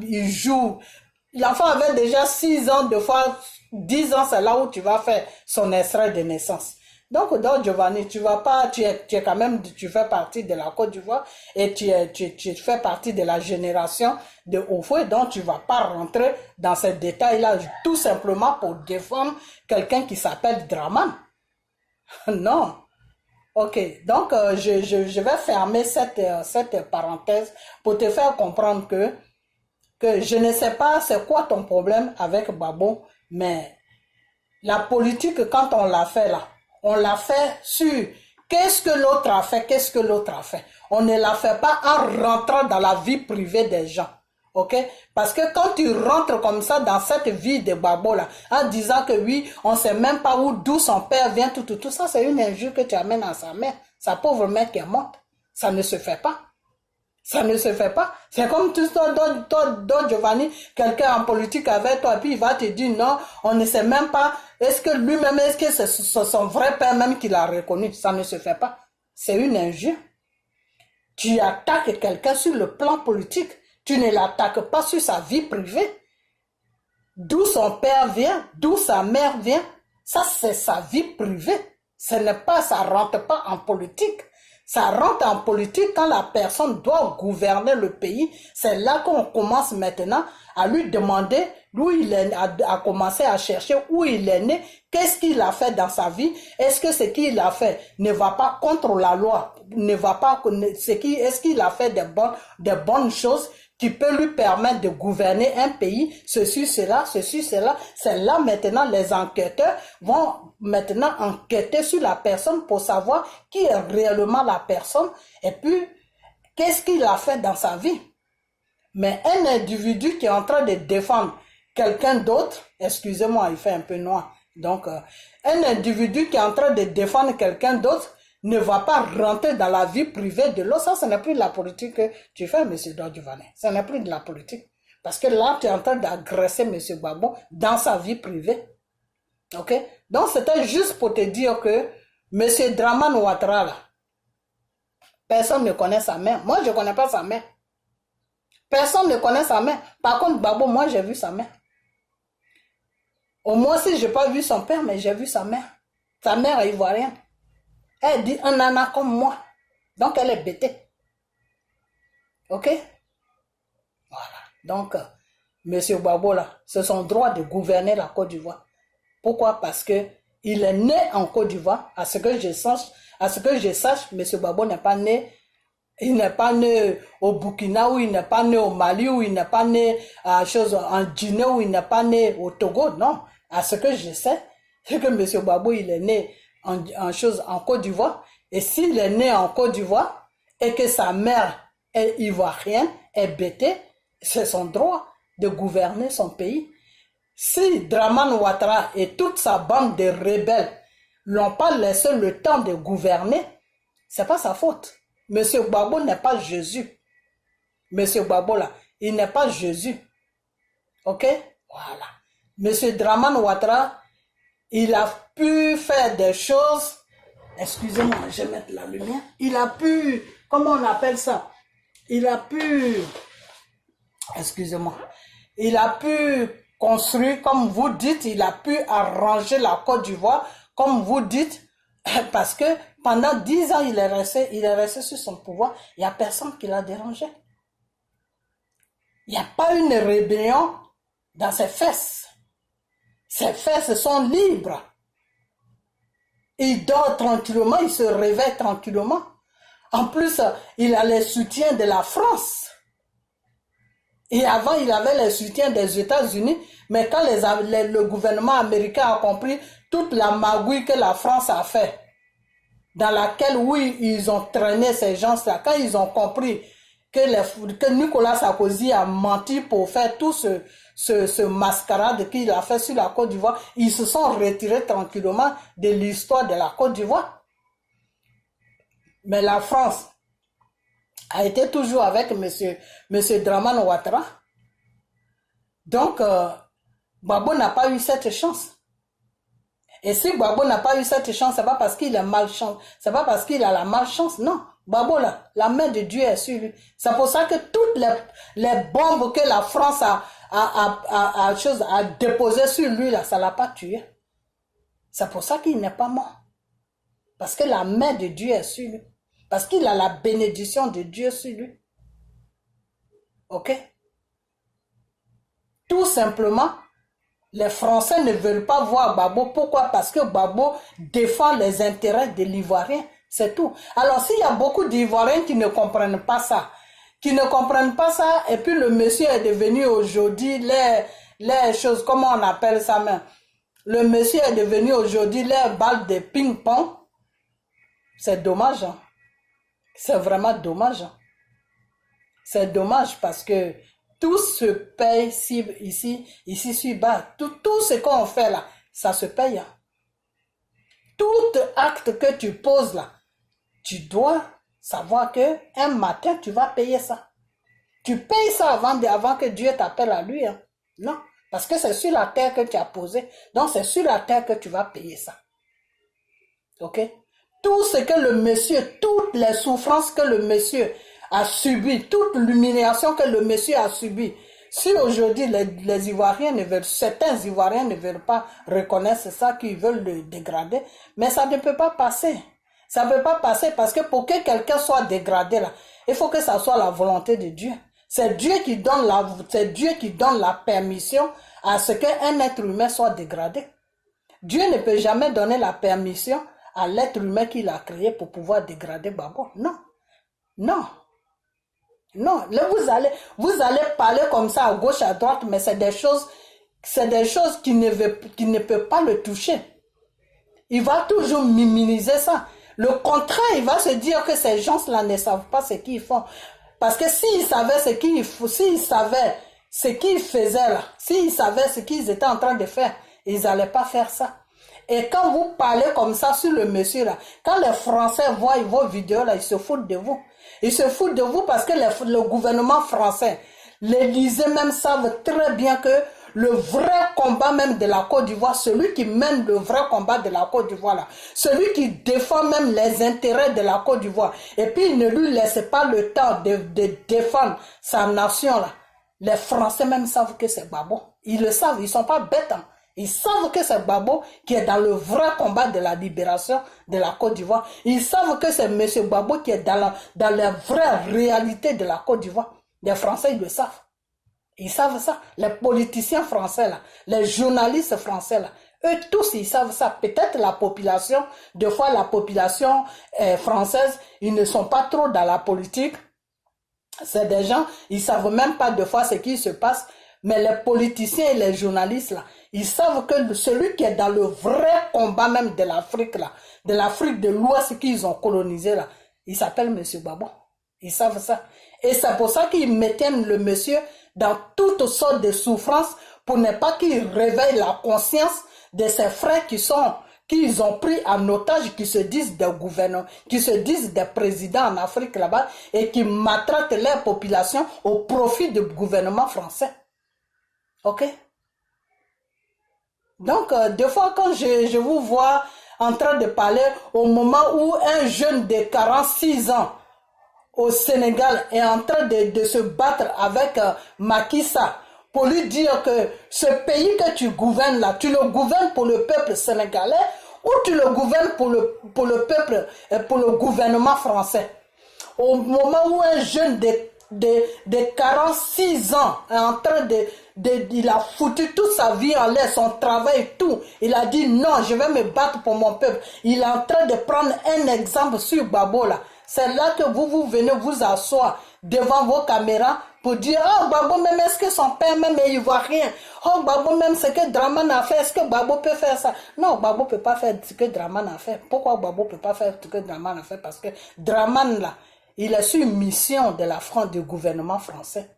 Il joue. L'enfant avait déjà 6 ans, de fois 10 ans, c'est là où tu vas faire son extrait de naissance. Donc Giovanni, tu fais partie de la Côte d'Ivoire et tu fais partie de la génération de Oufoué, donc tu vas pas rentrer dans ces détails-là tout simplement pour défendre quelqu'un qui s'appelle Draman. Non. Ok, donc je vais fermer cette parenthèse pour te faire comprendre que je ne sais pas c'est quoi ton problème avec Babo, mais la politique, quand on l'a fait là, on l'a fait sur qu'est-ce que l'autre a fait, qu'est-ce que l'autre a fait. On ne la fait pas en rentrant dans la vie privée des gens. Ok? Parce que quand tu rentres comme ça dans cette vie de Babo là, en disant que oui, on sait même pas d'où son père vient, tout ça, c'est une injure que tu amènes à sa mère. Sa pauvre mère qui est morte. Ça ne se fait pas. Ça ne se fait pas. C'est comme tout ça, Giovanni, quelqu'un en politique avec toi, puis il va te dire non, on ne sait même pas, est-ce que lui-même, est-ce que c'est son vrai père même qui l'a reconnu? Ça ne se fait pas. C'est une injure. Tu attaques quelqu'un sur le plan politique. Tu ne l'attaques pas sur sa vie privée. d'où son père vient, d'où sa mère vient, ça c'est sa vie privée. Ça rentre pas en politique. Ça rentre en politique quand la personne doit gouverner le pays. C'est là qu'on commence maintenant à lui demander d'où il est, à commencer à chercher où il est né, qu'est-ce qu'il a fait dans sa vie, est-ce que ce qu'il a fait ne va pas contre la loi, ne va pas, est-ce qu'il a fait des bonnes choses qui peut lui permettre de gouverner un pays, ceci, cela. C'est là maintenant les enquêteurs vont maintenant enquêter sur la personne pour savoir qui est réellement la personne et puis qu'est-ce qu'il a fait dans sa vie. Mais un individu qui est en train de défendre quelqu'un d'autre, excusez-moi, il fait un peu noir, donc un individu qui est en train de défendre quelqu'un d'autre ne va pas rentrer dans la vie privée de l'autre. Ça, ce n'est plus de la politique que tu fais, M. Dodjouvané. Ce n'est plus de la politique. Parce que là, tu es en train d'agresser M. Gbagbo dans sa vie privée. Ok? Donc, c'était juste pour te dire que M. Dramane Ouattara, là, personne ne connaît sa mère. Moi, je ne connais pas sa mère. Personne ne connaît sa mère. Par contre, Gbagbo, moi, j'ai vu sa mère. Au moins, si je n'ai pas vu son père, mais j'ai vu sa mère. Sa mère est ivoirienne. Elle dit un nana comme moi. Donc, elle est bêtée. Ok? Voilà. Donc, M. Gbagbo, là, c'est son droit de gouverner la Côte d'Ivoire. Pourquoi? Parce que il est né en Côte d'Ivoire. À ce que je sache, M. Gbagbo n'est pas né. Il n'est pas né au Burkina, ou il n'est pas né au Mali, ou il n'est pas né en Guinée, ou il n'est pas né au Togo. Non. À ce que je sais, c'est que M. Gbagbo, il est né en Côte d'Ivoire. Et s'il est né en Côte d'Ivoire et que sa mère est ivoirienne, est bêtée, c'est son droit de gouverner son pays. Si Dramane Ouattara et toute sa bande de rebelles n'ont pas laissé le temps de gouverner, c'est pas sa faute. Monsieur Gbagbo n'est pas Jésus. Monsieur Gbagbo là, il n'est pas Jésus. Ok? Voilà. Monsieur Dramane Ouattara, il a pu faire des choses. Excusez-moi, je vais mettre la lumière. Il a pu, comment on appelle ça? Il a pu, excusez-moi, il a pu construire, comme vous dites, il a pu arranger la Côte d'Ivoire, comme vous dites, parce que pendant 10 ans, il est resté sur son pouvoir. Il n'y a personne qui l'a dérangé. Il n'y a pas une rébellion dans ses fesses. Ses fesses sont libres. Il dort tranquillement, il se réveille tranquillement. En plus, il a le soutien de la France. Et avant, il avait le soutien des États-Unis. Mais quand le gouvernement américain a compris toute la magouille que la France a fait, dans laquelle, oui, ils ont traîné ces gens-là, quand ils ont compris que Nicolas Sarkozy a menti pour faire tout ce mascarade qu'il a fait sur la Côte d'Ivoire, ils se sont retirés tranquillement de l'histoire de la Côte d'Ivoire. Mais la France a été toujours avec monsieur Dramane Ouattara. Donc, Gbagbo n'a pas eu cette chance. Et si Gbagbo n'a pas eu cette chance, c'est pas parce qu'il est malchance, c'est pas parce qu'il a la malchance, non. Gbagbo là, la main de Dieu est sur lui. C'est pour ça que toutes les bombes que la France a déposées sur lui là, ça l'a pas tué. C'est pour ça qu'il n'est pas mort. Parce que la main de Dieu est sur lui. Parce qu'il a la bénédiction de Dieu sur lui. Ok? Tout simplement, les Français ne veulent pas voir Gbagbo. Pourquoi? Parce que Gbagbo défend les intérêts de l'Ivoirien. C'est tout. Alors, s'il y a beaucoup d'Ivoiriens qui ne comprennent pas ça, et puis le monsieur est devenu aujourd'hui les choses, comment on appelle ça même? Le monsieur est devenu aujourd'hui les balles de ping-pong. C'est dommage, hein? C'est vraiment dommage. Hein? C'est dommage parce que tout se paye ici sur bas. Tout ce qu'on fait là, ça se paye. Hein? Tout acte que tu poses là, tu dois savoir que un matin, tu vas payer ça. Tu payes ça avant que Dieu t'appelle à lui. Hein? Non, parce que c'est sur la terre que tu as posé. Donc, c'est sur la terre que tu vas payer ça. Ok? Tout ce que le monsieur, toutes les souffrances que le monsieur a subies, toute l'humiliation que le monsieur a subie, Si aujourd'hui les Ivoiriens ne veulent, certains Ivoiriens ne veulent pas reconnaître ça, qu'ils veulent le dégrader, mais ça ne peut pas passer. Ça ne peut pas passer parce que pour que quelqu'un soit dégradé là, il faut que ça soit la volonté de Dieu. C'est Dieu qui donne la permission à ce qu'un être humain soit dégradé. Dieu ne peut jamais donner la permission à l'être humain qu'il a créé pour pouvoir dégrader Babo. Non. Non. Non. Là, vous allez parler comme ça à gauche, à droite, mais c'est des choses qui ne peuvent pas le toucher. Il va toujours minimiser ça. Le contraire, il va se dire que ces gens-là ne savent pas ce qu'ils font. Parce que s'ils savaient ce qu'ils faisaient là, s'ils savaient ce qu'ils étaient en train de faire, ils n'allaient pas faire ça. Et quand vous parlez comme ça sur le monsieur là, quand les Français voient vos vidéos là, ils se foutent de vous. Ils se foutent de vous parce que le gouvernement français, l'Élysée même savent très bien que le vrai combat même de la Côte d'Ivoire, celui qui mène le vrai combat de la Côte d'Ivoire là, celui qui défend même les intérêts de la Côte d'Ivoire, et puis il ne lui laisse pas le temps de défendre sa nation là. Les Français même savent que c'est Babo. Ils le savent, ils ne sont pas bêtes. Hein. Ils savent que c'est Babo qui est dans le vrai combat de la libération de la Côte d'Ivoire. Ils savent que c'est M. Babo qui est dans la vraie réalité de la Côte d'Ivoire. Les Français, ils le savent. Ils savent ça. Les politiciens français, là, les journalistes français, là, eux tous, ils savent ça. Peut-être la population, des fois la population française, ils ne sont pas trop dans la politique. C'est des gens, ils ne savent même pas de fois ce qui se passe. Mais les politiciens et les journalistes, là, ils savent que celui qui est dans le vrai combat même de l'Afrique, là, de l'Afrique de l'Ouest qu'ils ont colonisé, là, il s'appelle M. Babo. Ils savent ça. Et c'est pour ça qu'ils maintiennent le monsieur dans toutes sortes de souffrances pour ne pas qu'il réveille la conscience de ses frères qu'ils ont pris en otage, qui se disent des gouverneurs, qui se disent des présidents en Afrique là-bas et qui maltraitent leur population au profit du gouvernement français. Ok? Donc, des fois, quand je vous vois en train de parler au moment où un jeune de 46 ans au Sénégal est en train de se battre avec Macky Sall pour lui dire que ce pays que tu gouvernes là, tu le gouvernes pour le peuple sénégalais ou tu le gouvernes pour le peuple, pour le gouvernement français. Au moment où un jeune de 46 ans est en train il a foutu toute sa vie en l'air, son travail et tout. Il a dit non, je vais me battre pour mon peuple. Il est en train de prendre un exemple sur Babo là. C'est là que vous venez vous asseoir devant vos caméras pour dire, oh Babo même, est-ce que son père même il voit rien? Oh Babo même, ce que Dramane a fait, est-ce que Babo peut faire ça? Non, Babo peut pas faire ce que Dramane a fait. Pourquoi Babo peut pas faire ce que Dramane a fait? Parce que Dramane là, il est sur une mission de la France, du gouvernement français.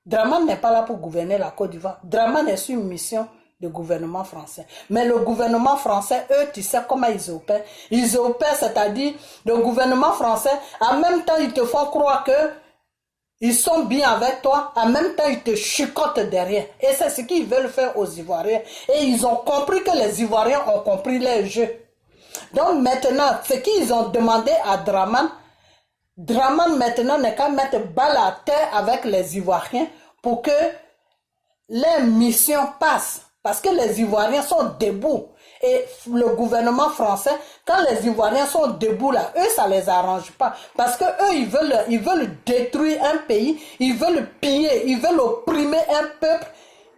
Dramane n'est pas là pour gouverner la Côte d'Ivoire. Dramane est sur une mission du gouvernement français. Mais le gouvernement français, eux, tu sais comment ils opèrent. Ils opèrent, c'est-à-dire, le gouvernement français, en même temps, ils te font croire que ils sont bien avec toi, en même temps, ils te chicotent derrière. Et c'est ce qu'ils veulent faire aux Ivoiriens. Et ils ont compris que les Ivoiriens ont compris leur jeu. Donc maintenant, ce qu'ils ont demandé à Dramane maintenant n'est qu'à mettre balle à terre avec les Ivoiriens pour que les missions passent. Parce que les Ivoiriens sont debout. Et le gouvernement français, quand les Ivoiriens sont debout là, eux, ça les arrange pas. Parce que eux, ils veulent détruire un pays, ils veulent piller, ils veulent opprimer un peuple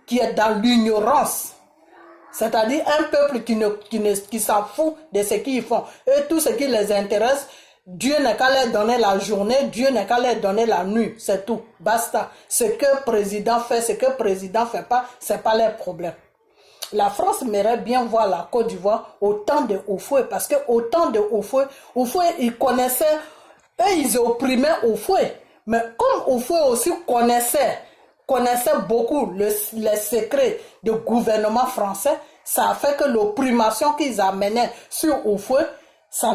qui est dans l'ignorance. C'est-à-dire un peuple qui s'en fout de ce qu'ils font. Eux, tout ce qui les intéresse, Dieu n'est qu'à leur donner la journée, Dieu n'est qu'à leur donner la nuit, c'est tout, basta. Ce que le président fait, ce que le président fait pas, c'est pas leur problème. La France aimerait bien voir la Côte d'Ivoire au temps de Houphouët, parce que au temps de Houphouët, ils connaissaient, eux ils opprimaient Houphouët, mais comme Houphouët aussi connaissait beaucoup les secrets du gouvernement français, ça a fait que l'opprimation qu'ils amenaient sur Houphouët, ça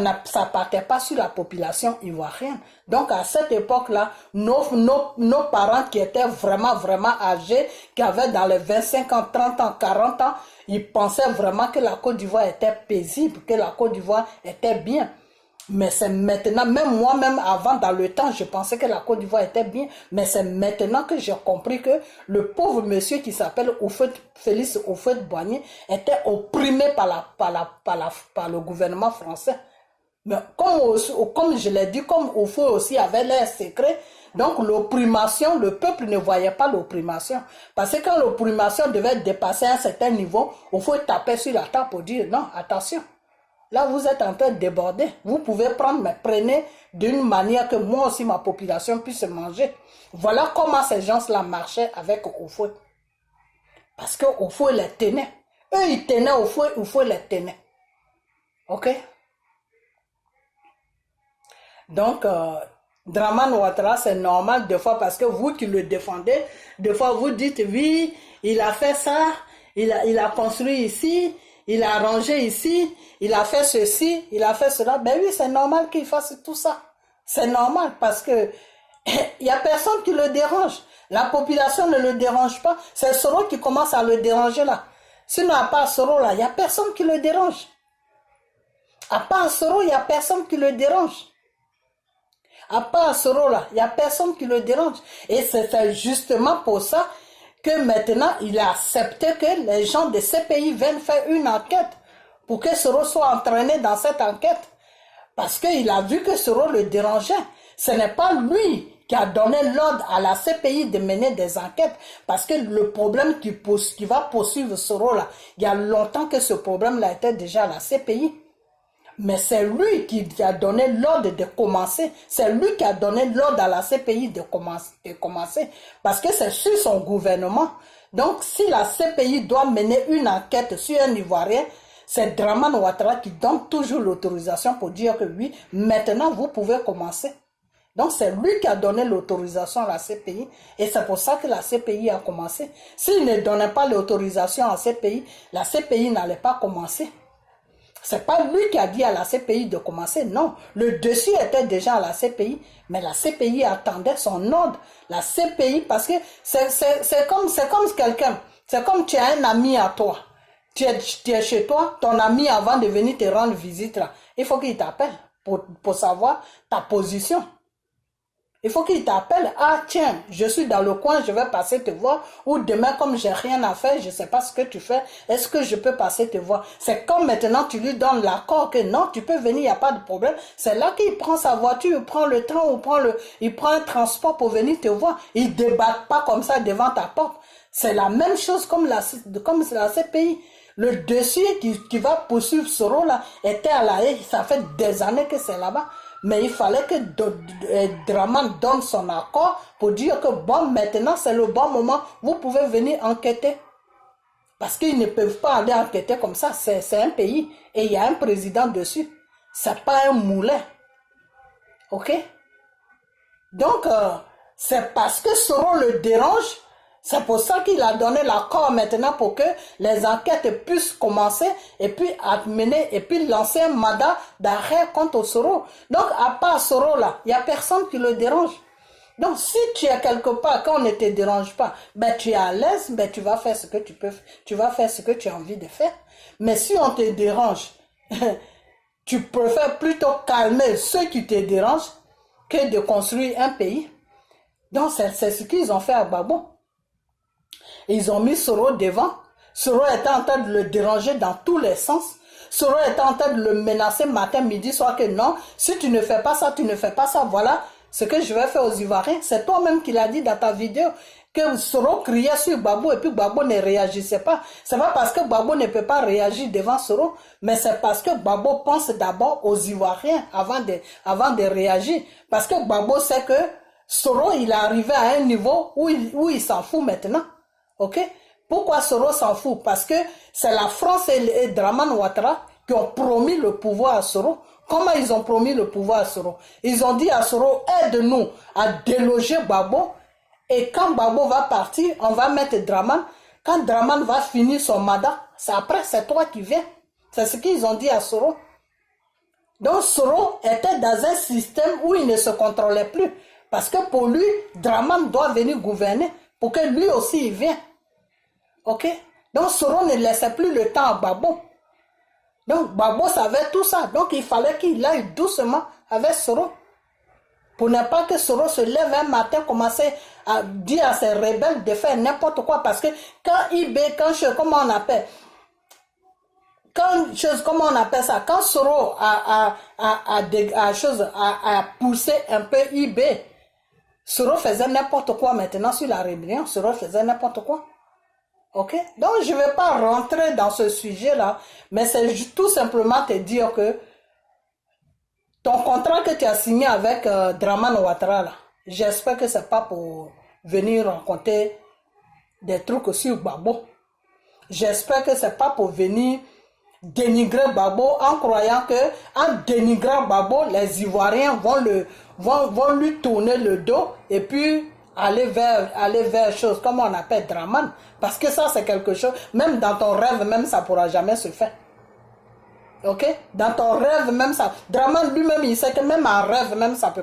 partait pas sur la population ivoirienne. Donc à cette époque-là, nos parents qui étaient vraiment âgés, qui avaient dans les 25 ans, 30 ans, 40 ans, ils pensaient vraiment que la Côte d'Ivoire était paisible, que la Côte d'Ivoire était bien. Mais c'est maintenant, même moi-même avant, dans le temps, je pensais que la Côte d'Ivoire était bien, mais c'est maintenant que j'ai compris que le pauvre monsieur qui s'appelle Félix Houphouët-Boigny était opprimé par le gouvernement français. Mais comme je l'ai dit, comme Houphouët aussi avait l'air secret, donc l'opprimation, le peuple ne voyait pas l'opprimation. Parce que quand l'opprimation devait dépasser un certain niveau, Houphouët tapait sur la table pour dire non, attention. Là, vous êtes en train de déborder. Vous pouvez prendre, mais prenez d'une manière que moi aussi, ma population puisse manger. Voilà comment ces gens-là marchaient avec Houphouët. Parce que Houphouët les tenait. Eux, ils tenaient Houphouët, Houphouët les tenait. Ok? Donc, Draman Ouattara, c'est normal des fois parce que vous qui le défendez, des fois vous dites, oui, il a fait ça, il a construit ici, il a arrangé ici, il a fait ceci, il a fait cela. Ben oui, c'est normal qu'il fasse tout ça. C'est normal parce que il n'y a personne qui le dérange. La population ne le dérange pas. C'est Soro qui commence à le déranger là. Sinon, à part Soro là, il n'y a personne qui le dérange. À part Soro, il n'y a personne qui le dérange. À part Soro là, il n'y a personne qui le dérange. Et c'est justement pour ça que maintenant, il a accepté que les gens de ces pays viennent faire une enquête pour que Soro soit entraîné dans cette enquête. Parce qu'il a vu que Soro le dérangeait. Ce n'est pas lui qui a donné l'ordre à la CPI de mener des enquêtes. Parce que le problème qui va poursuivre Soro là, il y a longtemps que ce problème-là était déjà à la CPI. Mais c'est lui qui a donné l'ordre de commencer. C'est lui qui a donné l'ordre à la CPI de commencer. Parce que c'est sur son gouvernement. Donc, si la CPI doit mener une enquête sur un Ivoirien, c'est Draman Ouattara qui donne toujours l'autorisation pour dire que oui, maintenant vous pouvez commencer. Donc, c'est lui qui a donné l'autorisation à la CPI. Et c'est pour ça que la CPI a commencé. S'il ne donnait pas l'autorisation à la CPI n'allait pas commencer. C'est pas lui qui a dit à la CPI de commencer, non. Le dossier était déjà à la CPI, mais la CPI attendait son ordre. La CPI, parce que c'est comme quelqu'un, c'est comme tu as un ami à toi. Tu es chez toi, ton ami avant de venir te rendre visite, là, il faut qu'il t'appelle pour savoir ta position. Il faut qu'il t'appelle, ah tiens, je suis dans le coin, je vais passer te voir, ou demain comme j'ai rien à faire, je ne sais pas ce que tu fais, est-ce que je peux passer te voir? C'est comme maintenant tu lui donnes l'accord que non, tu peux venir, il n'y a pas de problème. C'est là qu'il prend sa voiture, il prend le train ou il prend un transport pour venir te voir. Il ne débat pas comme ça devant ta porte. C'est la même chose comme la CPI. Le dossier qui va poursuivre Soro là était à la haie, ça fait des années que c'est là-bas. Mais il fallait que Draman donne son accord pour dire que bon, maintenant c'est le bon moment, vous pouvez venir enquêter. Parce qu'ils ne peuvent pas aller enquêter comme ça, c'est un pays et il y a un président dessus. C'est pas un moulin. Ok? Donc, c'est parce que Soro le dérange. C'est pour ça qu'il a donné l'accord maintenant pour que les enquêtes puissent commencer et puis amener et puis lancer un mandat d'arrêt contre Soro. Donc, à part Soro là, il n'y a personne qui le dérange. Donc, si tu es quelque part, quand on ne te dérange pas, ben tu es à l'aise, ben tu vas faire ce que tu peux, tu vas faire ce que tu as envie de faire. Mais si on te dérange, tu préfères plutôt calmer ceux qui te dérangent que de construire un pays. Donc, c'est ce qu'ils ont fait à Gbagbo. Ils ont mis Soro devant. Soro était en train de le déranger dans tous les sens. Soro était en train de le menacer matin, midi, soir que non, si tu ne fais pas ça, tu ne fais pas ça. Voilà ce que je vais faire aux Ivoiriens. C'est toi-même qui l'as dit dans ta vidéo que Soro criait sur Gbagbo et puis Gbagbo ne réagissait pas. C'est pas parce que Gbagbo ne peut pas réagir devant Soro, mais c'est parce que Gbagbo pense d'abord aux Ivoiriens avant de réagir. Parce que Gbagbo sait que Soro, il est arrivé à un niveau où il s'en fout maintenant. Ok? Pourquoi Soro s'en fout? Parce que c'est la France et Draman Ouattara qui ont promis le pouvoir à Soro. Comment ils ont promis le pouvoir à Soro? Ils ont dit à Soro, aide-nous à déloger Gbagbo. Et quand Gbagbo va partir, on va mettre Draman. Quand Draman va finir son mandat, c'est toi qui viens. C'est ce qu'ils ont dit à Soro. Donc Soro était dans un système où il ne se contrôlait plus. Parce que pour lui, Draman doit venir gouverner. Pour que lui aussi il vienne. Ok? Donc Soro ne laissait plus le temps à Gbagbo. Donc, Gbagbo savait tout ça. Donc, il fallait qu'il aille doucement avec Soro. Pour ne pas que Soro se lève un matin, commence à dire à ses rebelles de faire n'importe quoi. Parce que quand comment on appelle ça, quand Soro a poussé un peu IB, Soro faisait n'importe quoi maintenant sur la rébellion. Soro faisait n'importe quoi. Ok? Donc, je ne vais pas rentrer dans ce sujet-là, mais c'est tout simplement te dire que ton contrat que tu as signé avec Dramane Ouattara, là, j'espère que ce n'est pas pour venir raconter des trucs sur Gbagbo. J'espère que ce n'est pas pour venir dénigrer Gbagbo en croyant que en dénigrant Gbagbo, les Ivoiriens vont lui tourner le dos et puis aller vers chose comme on appelle Dramane. Parce que ça, c'est quelque chose, même dans ton rêve, même ça ne pourra jamais se faire. Ok? Dans ton rêve, même ça. Dramane lui-même, il sait que même en rêve, même ça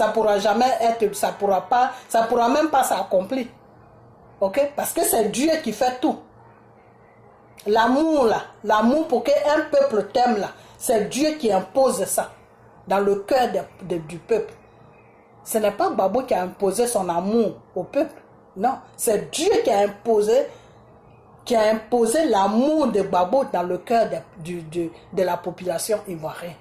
pourra jamais être, ça pourra même pas s'accomplir. Ok? Parce que c'est Dieu qui fait tout. L'amour là, l'amour pour qu'un peuple t'aime là, c'est Dieu qui impose ça dans le cœur du peuple. Ce n'est pas Gbagbo qui a imposé son amour au peuple. Non, c'est Dieu qui a imposé l'amour de Gbagbo dans le cœur de la population ivoirienne.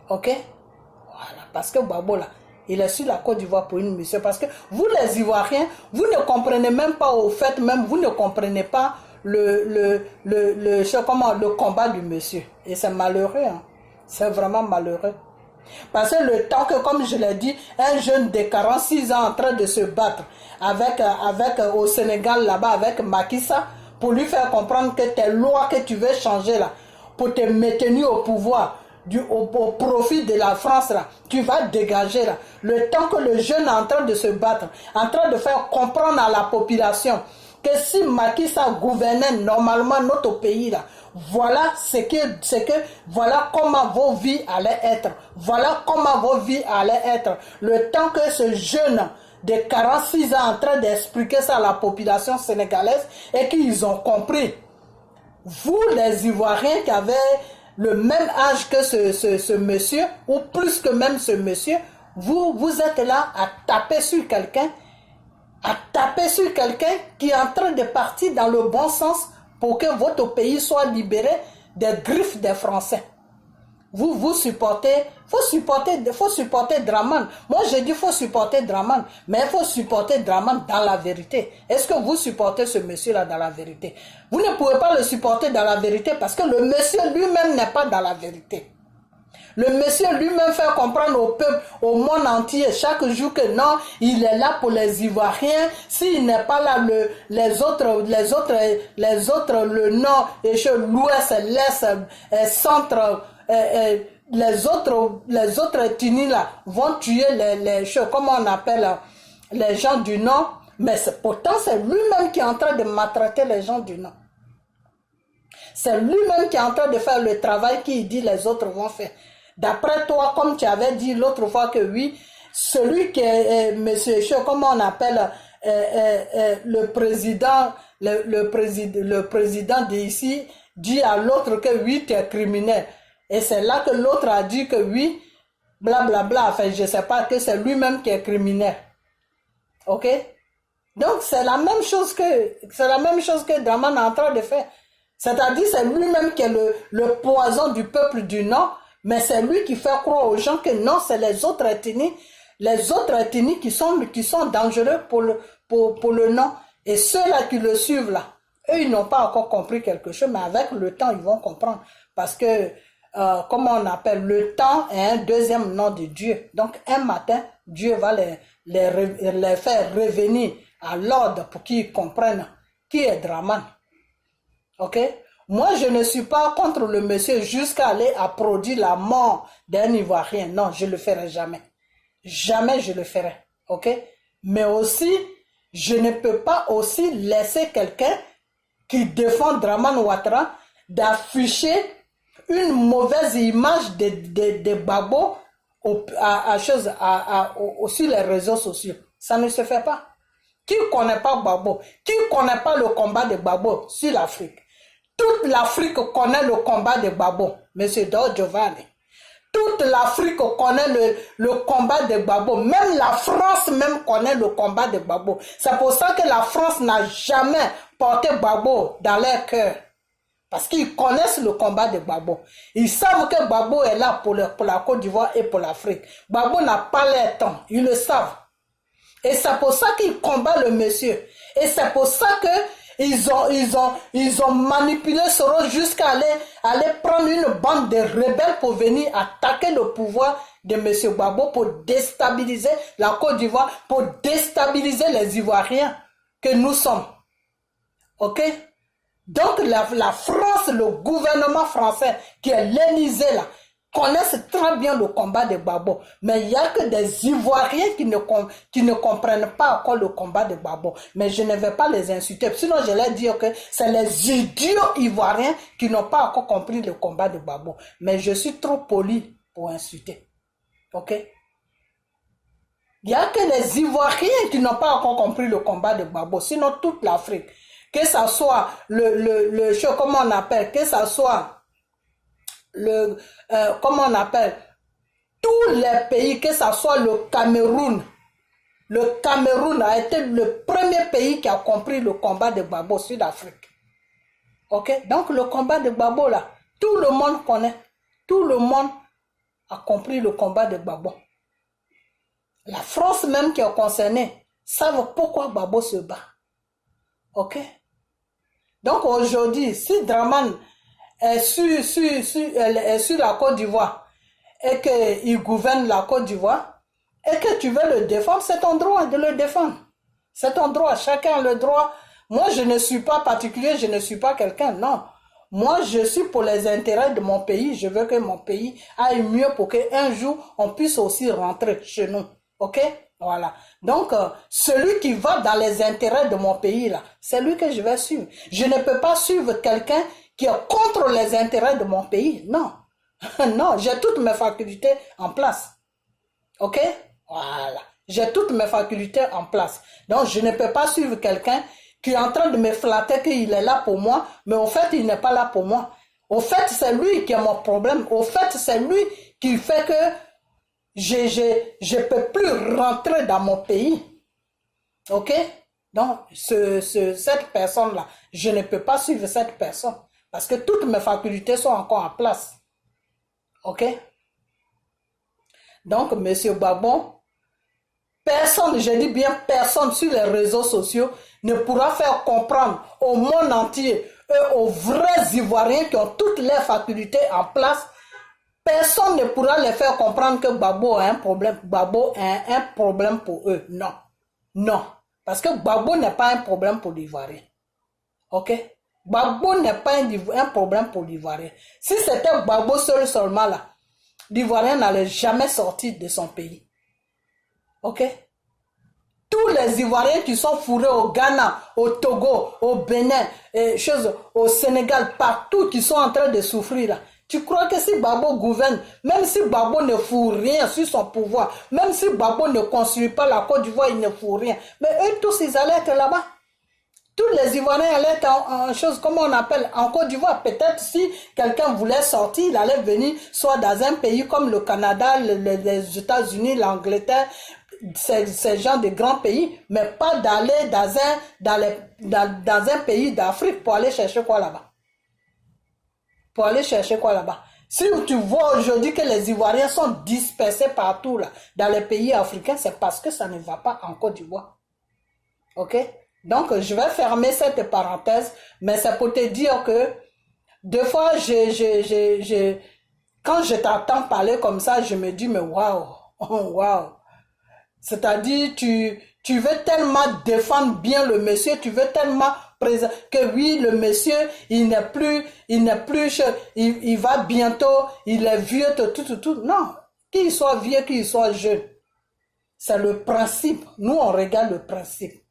Ok? Voilà, parce que Gbagbo là, il est sur la Côte d'Ivoire pour une mission. Parce que vous les Ivoiriens, vous ne comprenez même pas au fait, même vous ne comprenez pas le combat du monsieur. Et c'est malheureux, hein? C'est vraiment malheureux. Parce que le temps que, comme je l'ai dit, un jeune de 46 ans en train de se battre avec au Sénégal là-bas avec Macky Sall pour lui faire comprendre que tes lois que tu veux changer là, pour te maintenir au pouvoir, au profit de la France là, tu vas dégager là. Le temps que le jeune est en train de se battre, en train de faire comprendre à la population que si Macky Sall gouvernait normalement notre pays là, voilà voilà comment vos vies allaient être. Voilà comment vos vies allaient être. Le temps que ce jeune de 46 ans en train d'expliquer ça à la population sénégalaise et qu'ils ont compris. Vous les Ivoiriens qui avez le même âge que ce monsieur, ou plus que même ce monsieur, vous êtes là à taper sur quelqu'un qui est en train de partir dans le bon sens pour que votre pays soit libéré des griffes des Français. Vous supportez, faut supporter Dramane. Moi, je dis faut supporter Dramane, mais il faut supporter Dramane dans la vérité. Est-ce que vous supportez ce monsieur-là dans la vérité? Vous ne pouvez pas le supporter dans la vérité parce que le monsieur lui-même n'est pas dans la vérité. Le monsieur lui-même fait comprendre au peuple, au monde entier, chaque jour que non, il est là pour les Ivoiriens. S'il n'est pas là, les autres, le nord, l'ouest, l'est, centre, les autres ethnies là vont tuer comment on appelle les gens du nord. Mais pourtant, c'est lui-même qui est en train de maltraiter les gens du nord. C'est lui-même qui est en train de faire le travail qu'il dit les autres vont faire. D'après toi, comme tu avais dit l'autre fois que oui, celui qui est monsieur, comment on appelle le président d'ici dit à l'autre que oui, tu es criminel. Et c'est là que l'autre a dit que oui, blablabla, enfin je sais pas, que c'est lui-même qui est criminel. Ok? Donc c'est la même chose que Dramane est en train de faire. C'est-à-dire c'est lui-même qui est le poison du peuple du Nord. Mais c'est lui qui fait croire aux gens que non, c'est les autres ethnies qui sont dangereux pour le Nord. Et ceux-là qui le suivent là, eux, ils n'ont pas encore compris quelque chose, mais avec le temps, ils vont comprendre. Parce que, comment on appelle, le temps est un deuxième nom de Dieu. Donc, un matin, Dieu va les faire revenir à l'ordre pour qu'ils comprennent qui est Dramane. Ok? Moi, je ne suis pas contre le monsieur jusqu'à aller applaudir la mort d'un Ivoirien. Non, je ne le ferai jamais. Jamais je le ferai. Ok? Mais aussi, je ne peux pas aussi laisser quelqu'un qui défend Dramane Ouattara d'afficher une mauvaise image de Gbagbo sur les réseaux sociaux. Ça ne se fait pas. Qui ne connaît pas Gbagbo? Qui ne connaît pas le combat de Gbagbo sur l'Afrique? Toute l'Afrique connaît le combat de Gbagbo, M. Giovanni. Toute l'Afrique connaît le combat de Gbagbo. Même la France même connaît le combat de Gbagbo. C'est pour ça que la France n'a jamais porté Gbagbo dans leur cœur. Parce qu'ils connaissent le combat de Gbagbo. Ils savent que Gbagbo est là pour la Côte d'Ivoire et pour l'Afrique. Gbagbo n'a pas leur temps. Ils le savent. Et c'est pour ça qu'ils combattent le monsieur. Et c'est pour ça que ils ont manipulé Soros jusqu'à aller prendre une bande de rebelles pour venir attaquer le pouvoir de M. Gbagbo pour déstabiliser la Côte d'Ivoire, pour déstabiliser les Ivoiriens que nous sommes. Ok? Donc la France, le gouvernement français qui est l'Élysée là, connaissent très bien le combat de Gbagbo. Mais il n'y a que des Ivoiriens qui ne comprennent pas encore le combat de Gbagbo. Mais je ne vais pas les insulter. Sinon, je vais dire que c'est les idiots Ivoiriens qui n'ont pas encore compris le combat de Gbagbo. Mais je suis trop poli pour insulter. Ok? Il n'y a que les Ivoiriens qui n'ont pas encore compris le combat de Gbagbo. Sinon, toute l'Afrique. Que ça soit comment on appelle, que ça soit comment on appelle, tous les pays, que ça soit le Cameroun. Le Cameroun a été le premier pays qui a compris le combat de Gbagbo, Sud-Afrique. Ok? Donc le combat de Gbagbo là, tout le monde connaît. Tout le monde a compris le combat de Gbagbo. La France même qui est concernée savent pourquoi Gbagbo se bat. Ok? Donc aujourd'hui, si Dramane est sur la Côte d'Ivoire et qu'il gouverne la Côte d'Ivoire et que tu veux le défendre, c'est ton droit de le défendre. C'est ton droit. Chacun a le droit. Moi, je ne suis pas particulier, je ne suis pas quelqu'un, non. Moi, je suis pour les intérêts de mon pays. Je veux que mon pays aille mieux pour qu'un jour, on puisse aussi rentrer chez nous. Ok? Voilà. Donc, celui qui va dans les intérêts de mon pays, là, c'est lui que je vais suivre. Je ne peux pas suivre quelqu'un qui est contre les intérêts de mon pays. Non. Non, j'ai toutes mes facultés en place. Ok? Voilà. J'ai toutes mes facultés en place. Donc, je ne peux pas suivre quelqu'un qui est en train de me flatter qu'il est là pour moi, mais au fait, il n'est pas là pour moi. Au fait, c'est lui qui a mon problème. Au fait, c'est lui qui fait que je peux plus rentrer dans mon pays. Ok? Donc, cette personne-là, je ne peux pas suivre cette personne. Parce que toutes mes facultés sont encore en place. Ok? Donc, M. Gbagbo, personne, je dis bien personne sur les réseaux sociaux ne pourra faire comprendre au monde entier et aux vrais Ivoiriens qui ont toutes les facultés en place. Personne ne pourra les faire comprendre que Gbagbo a un problème. Gbagbo a un problème pour eux. Non. Non. Parce que Gbagbo n'est pas un problème pour l'Ivoirien. Ok? Gbagbo n'est pas un problème pour l'Ivoirien. Si c'était Gbagbo seulement là, l'Ivoirien n'allait jamais sortir de son pays. Ok? Tous les Ivoiriens qui sont fourrés au Ghana, au Togo, au Bénin, au Sénégal, partout, qui sont en train de souffrir là. Tu crois que si Gbagbo gouverne, même si Gbagbo ne fout rien sur son pouvoir, même si Gbagbo ne construit pas la Côte d'Ivoire, il ne fout rien. Mais eux tous, ils allaient être là-bas. Tous les Ivoiriens allaient être en chose, comment on appelle, en Côte d'Ivoire. Peut-être si quelqu'un voulait sortir, il allait venir soit dans un pays comme le Canada, les États-Unis, l'Angleterre, ces gens de grands pays, mais pas d'aller dans un pays d'Afrique pour aller chercher quoi là-bas. Pour aller chercher quoi là-bas. Si tu vois aujourd'hui que les Ivoiriens sont dispersés partout là, dans les pays africains, c'est parce que ça ne va pas en Côte d'Ivoire. Ok? Donc, je vais fermer cette parenthèse, mais c'est pour te dire que des fois, quand je t'entends parler comme ça, je me dis, mais waouh, waouh. C'est-à-dire, tu veux tellement défendre bien le monsieur, tu veux tellement présenter que oui, le monsieur, il va bientôt, il est vieux, tout. Non, qu'il soit vieux, qu'il soit jeune. C'est le principe. Nous, on regarde le principe.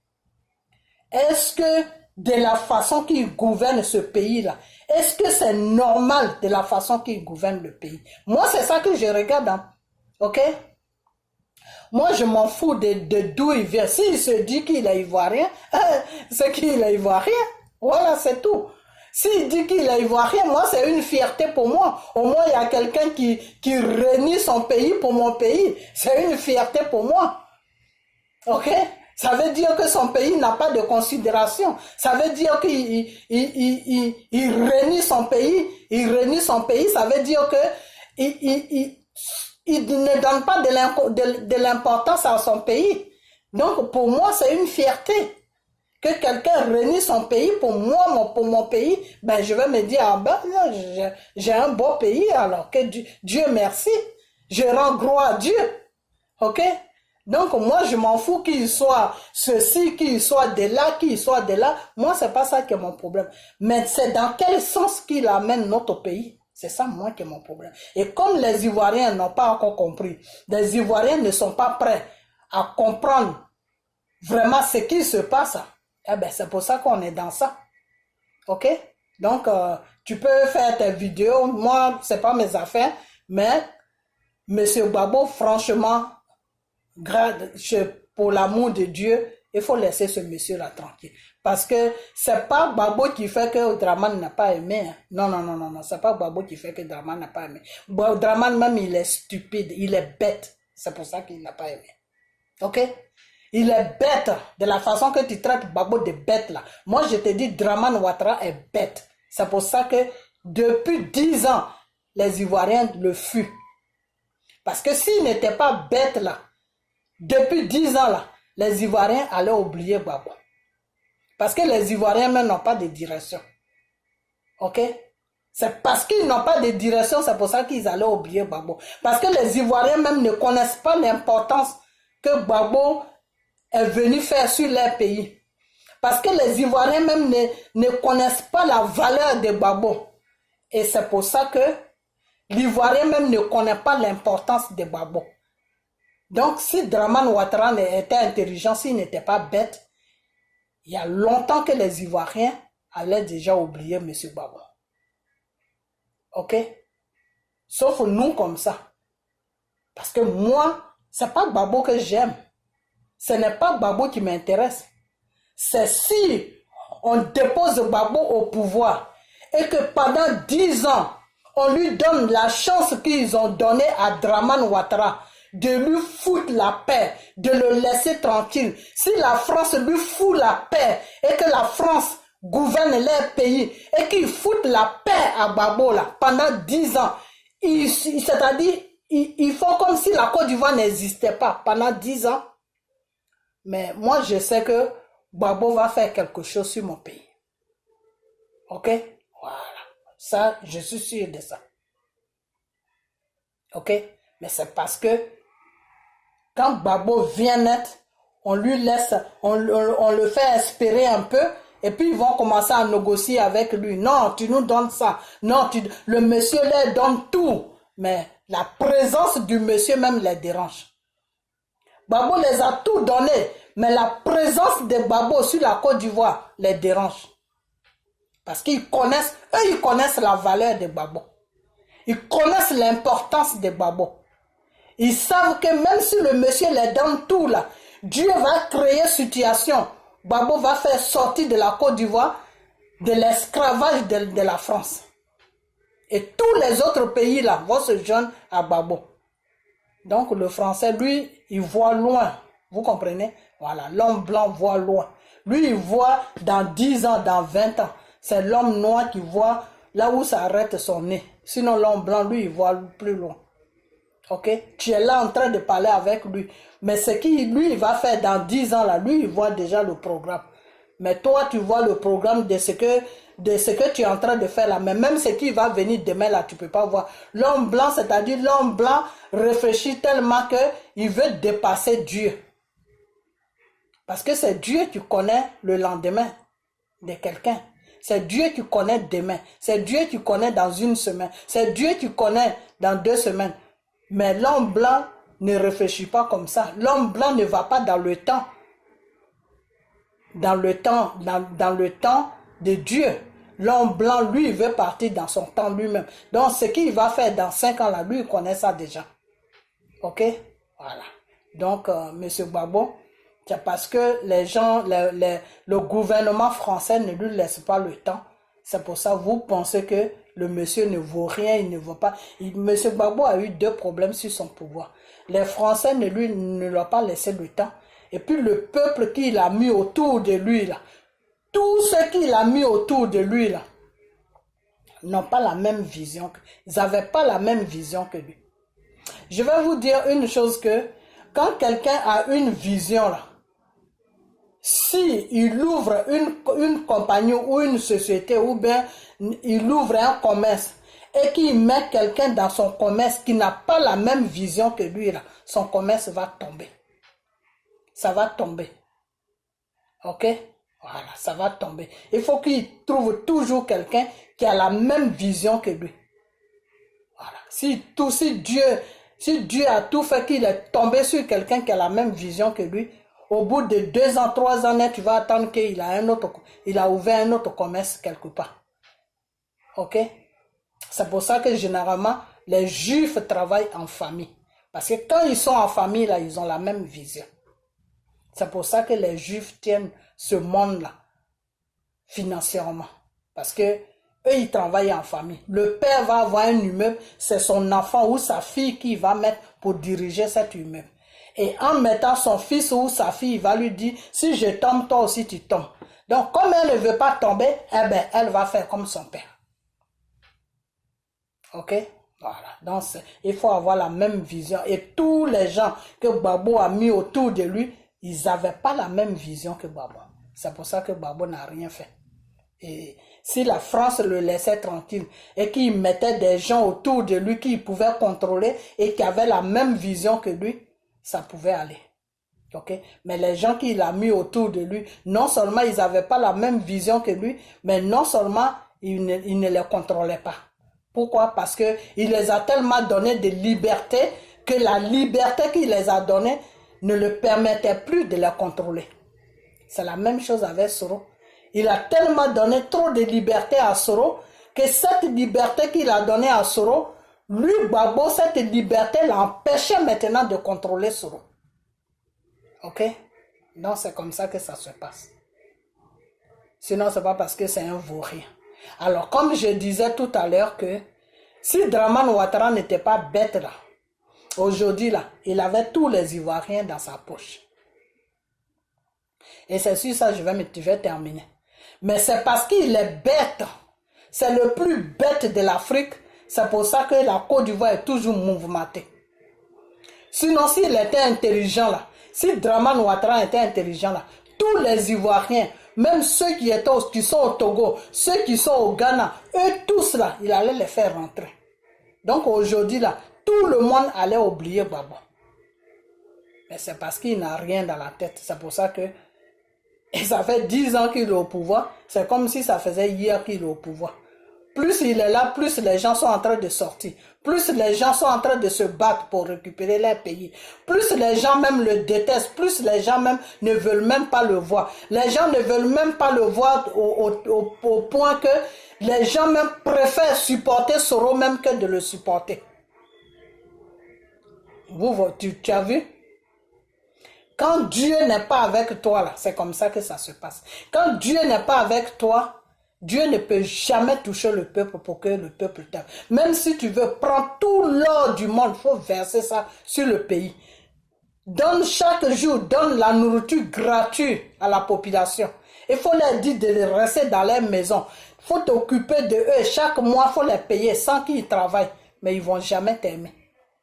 Est-ce que de la façon qu'il gouverne ce pays-là, est-ce que c'est normal de la façon qu'il gouverne le pays? Moi, c'est ça que je regarde. Hein. Ok? Moi, je m'en fous de d'où il vient. S'il se dit qu'il est ivoirien, c'est qu'il est ivoirien. Voilà, c'est tout. S'il dit qu'il est ivoirien, moi, c'est une fierté pour moi. Au moins, il y a quelqu'un qui renie son pays pour mon pays. C'est une fierté pour moi. OK? Ça veut dire que son pays n'a pas de considération. Ça veut dire qu'il renie son pays. Il renie son pays. Ça veut dire que il ne donne pas de l'importance à son pays. Donc, pour moi, c'est une fierté. Que quelqu'un renie son pays pour moi, pour mon pays, ben je vais me dire, ah ben j'ai un beau pays, alors que Dieu merci. Je rends gloire à Dieu. OK? Donc moi je m'en fous qu'il soit ceci, qu'il soit de là, qu'il soit de là. Moi c'est pas ça qui est mon problème. Mais c'est dans quel sens qu'il amène notre pays. C'est ça moi qui est mon problème. Et comme les Ivoiriens n'ont pas encore compris, les Ivoiriens ne sont pas prêts à comprendre vraiment ce qui se passe, eh ben c'est pour ça qu'on est dans ça. OK? Donc tu peux faire tes vidéos, moi c'est pas mes affaires, mais Monsieur Gbagbo, franchement, pour l'amour de Dieu, il faut laisser ce monsieur-là tranquille. Parce que c'est pas Gbagbo qui fait que Dramane n'a pas aimé. Hein. Non, non, non, non, non. C'est pas Gbagbo qui fait que Dramane n'a pas aimé. Dramane même, il est stupide, il est bête. C'est pour ça qu'il n'a pas aimé. OK? Il est bête de la façon que tu traites Gbagbo de bête là. Moi, je te dis, Dramane Ouattara est bête. C'est pour ça que depuis 10 ans, les Ivoiriens le fuient. Parce que s'il n'était pas bête là, depuis 10 ans là, les Ivoiriens allaient oublier Gbagbo. Parce que les Ivoiriens même n'ont pas de direction. OK? C'est parce qu'ils n'ont pas de direction, c'est pour ça qu'ils allaient oublier Gbagbo. Parce que les Ivoiriens même ne connaissent pas l'importance que Gbagbo est venu faire sur leur pays. Parce que les Ivoiriens même ne connaissent pas la valeur de Gbagbo. Et c'est pour ça que l'Ivoirien même ne connaît pas l'importance de Gbagbo. Donc, si Dramane Ouattara était intelligent, s'il n'était pas bête, il y a longtemps que les Ivoiriens allaient déjà oublier M. Gbagbo. OK? Sauf nous comme ça. Parce que moi, ce n'est pas Gbagbo que j'aime. Ce n'est pas Gbagbo qui m'intéresse. C'est si on dépose Gbagbo au pouvoir et que pendant 10 ans, on lui donne la chance qu'ils ont donnée à Dramane Ouattara de lui foutre la paix, de le laisser tranquille. Si la France lui fout la paix et que la France gouverne leur pays et qu'il fout la paix à Gbagbo là, pendant 10 ans, c'est-à-dire ils font comme si la Côte d'Ivoire n'existait pas pendant 10 ans. Mais moi je sais que Gbagbo va faire quelque chose sur mon pays. OK? Voilà. Ça, je suis sûr de ça. OK? Mais c'est parce que quand Gbagbo vient net, on lui laisse, on le fait espérer un peu, et puis ils vont commencer à négocier avec lui. Non, tu nous donnes ça. Non, le monsieur leur donne tout. Mais la présence du monsieur même les dérange. Gbagbo les a tout donné, mais la présence de Gbagbo sur la Côte d'Ivoire les dérange. Parce qu'ils connaissent, eux ils connaissent la valeur de Gbagbo. Ils connaissent l'importance de Gbagbo. Ils savent que même si le monsieur les donne tout là, Dieu va créer situation. Gbagbo va faire sortir de la Côte d'Ivoire de l'esclavage de la France. Et tous les autres pays là vont se joindre à Gbagbo. Donc le français, lui, il voit loin. Vous comprenez? Voilà, l'homme blanc voit loin. Lui, il voit dans 10 ans, dans 20 ans. C'est l'homme noir qui voit là où s'arrête son nez. Sinon l'homme blanc, lui, il voit plus loin. OK? Tu es là en train de parler avec lui. Mais ce qu'il lui il va faire dans 10 ans, là, lui, il voit déjà le programme. Mais toi, tu vois le programme de ce que tu es en train de faire là. Mais même ce qui va venir demain, là, tu ne peux pas voir. L'homme blanc, c'est-à-dire l'homme blanc réfléchit tellement qu'il veut dépasser Dieu. Parce que c'est Dieu qui connaît le lendemain de quelqu'un. C'est Dieu qui connaît demain. C'est Dieu qui connaît dans une semaine. C'est Dieu qui connaît dans 2 semaines. Mais l'homme blanc ne réfléchit pas comme ça. L'homme blanc ne va pas dans le temps. Dans le temps de Dieu. L'homme blanc, lui, il veut partir dans son temps lui-même. Donc, ce qu'il va faire dans 5 ans, là, lui, il connaît ça déjà. OK? Voilà. Donc, Monsieur Gbagbo, c'est parce que les gens, le gouvernement français ne lui laisse pas le temps C'est pour ça que vous pensez que le monsieur ne vaut rien, il ne vaut pas. Monsieur Gbagbo a eu 2 problèmes sur son pouvoir. Les Français ne lui ont pas laissé le temps. Et puis le peuple qu'il a mis autour de lui, là, tous ceux qu'il a mis autour de lui, là, n'ont pas la même vision. Ils n'avaient pas la même vision que lui. Je vais vous dire une chose que, quand quelqu'un a une vision, là, si il ouvre une compagnie ou une société, ou bien il ouvre un commerce, et qu'il met quelqu'un dans son commerce qui n'a pas la même vision que lui, là, son commerce va tomber. Ça va tomber. Ok? Voilà, ça va tomber. Il faut qu'il trouve toujours quelqu'un qui a la même vision que lui. Voilà. Si Dieu a tout fait qu'il est tombé sur quelqu'un qui a la même vision que lui, au bout de 2 ans, 3 ans, tu vas attendre qu'il a ouvert un autre commerce quelque part. Ok? C'est pour ça que généralement, les Juifs travaillent en famille. Parce que quand ils sont en famille, là, ils ont la même vision. C'est pour ça que les Juifs tiennent ce monde-là financièrement. Parce que eux, ils travaillent en famille. Le père va avoir un immeuble, c'est son enfant ou sa fille qui va mettre pour diriger cet immeuble. Et en mettant son fils ou sa fille, il va lui dire, si je tombe, toi aussi tu tombes. Donc, comme elle ne veut pas tomber, eh ben, elle va faire comme son père. Ok? Voilà. Donc, il faut avoir la même vision. Et tous les gens que Gbagbo a mis autour de lui, ils n'avaient pas la même vision que Gbagbo. C'est pour ça que Gbagbo n'a rien fait. Et si la France le laissait tranquille et qu'il mettait des gens autour de lui qu'il pouvait contrôler et qui avaient la même vision que lui, ça pouvait aller. Okay? Mais les gens qu'il a mis autour de lui, non seulement ils n'avaient pas la même vision que lui, mais non seulement il ne les contrôlait pas. Pourquoi? Parce qu'il les a tellement donné de liberté que la liberté qu'il les a donnée ne le permettait plus de les contrôler. C'est la même chose avec Soro. Il a tellement donné trop de liberté à Soro que cette liberté qu'il a donnée à Soro, lui, Gbagbo, cette liberté l'empêchait maintenant de contrôler Soro. Ok? Donc c'est comme ça que ça se passe. Sinon, c'est pas parce que c'est un vaurien. Alors, comme je disais tout à l'heure que si Dramane Ouattara n'était pas bête là, aujourd'hui là, il avait tous les Ivoiriens dans sa poche. Et c'est sur ça que je vais terminer. Mais c'est parce qu'il est bête. C'est le plus bête de l'Afrique. C'est pour ça que la Côte d'Ivoire est toujours mouvementée. Sinon, s'il était intelligent là, si Dramane Ouattara était intelligent là, tous les Ivoiriens, même ceux qui sont au Togo, ceux qui sont au Ghana, eux tous là, il allait les faire rentrer. Donc aujourd'hui là, tout le monde allait oublier Gbagbo. Mais c'est parce qu'il n'a rien dans la tête. C'est pour ça que et ça fait 10 ans qu'il est au pouvoir. C'est comme si ça faisait hier qu'il est au pouvoir. Plus il est là, plus les gens sont en train de sortir. Plus les gens sont en train de se battre pour récupérer leur pays. Plus les gens même le détestent. Plus les gens même ne veulent même pas le voir. Les gens ne veulent même pas le voir au point que les gens même préfèrent supporter Soro même que de le supporter. Tu as vu? Quand Dieu n'est pas avec toi, là, c'est comme ça que ça se passe. Quand Dieu n'est pas avec toi, Dieu ne peut jamais toucher le peuple pour que le peuple t'aime. Même si tu veux prendre tout l'or du monde, il faut verser ça sur le pays. Donne chaque jour, donne la nourriture gratuite à la population. Il faut leur dire de rester dans leur maison. Il faut t'occuper de eux. Chaque mois, il faut les payer sans qu'ils travaillent. Mais ils ne vont jamais t'aimer.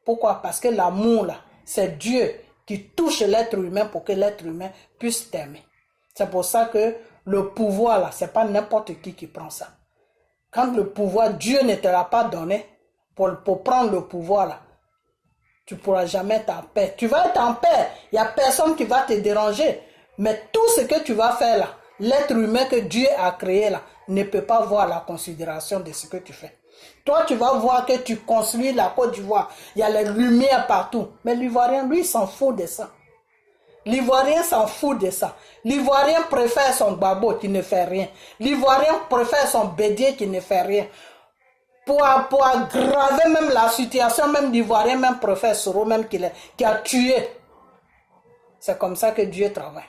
Pourquoi? Parce que l'amour, là, c'est Dieu qui touche l'être humain pour que l'être humain puisse t'aimer. C'est pour ça que le pouvoir, là, ce n'est pas n'importe qui prend ça. Quand le pouvoir, Dieu ne te l'a pas donné, pour prendre le pouvoir, là, tu ne pourras jamais être en paix. Tu vas être en paix, il n'y a personne qui va te déranger. Mais tout ce que tu vas faire là, l'être humain que Dieu a créé là, ne peut pas voir la considération de ce que tu fais. Toi, tu vas voir que tu construis la Côte d'Ivoire. Il y a les lumières partout. Mais l'Ivoirien, lui, s'en fout de ça. L'Ivoirien s'en fout de ça. L'Ivoirien préfère son Gbagbo qui ne fait rien. L'Ivoirien préfère son Bédié qui ne fait rien. Pour aggraver même la situation, même l'Ivoirien même préfère Soro même qui a tué. C'est comme ça que Dieu travaille.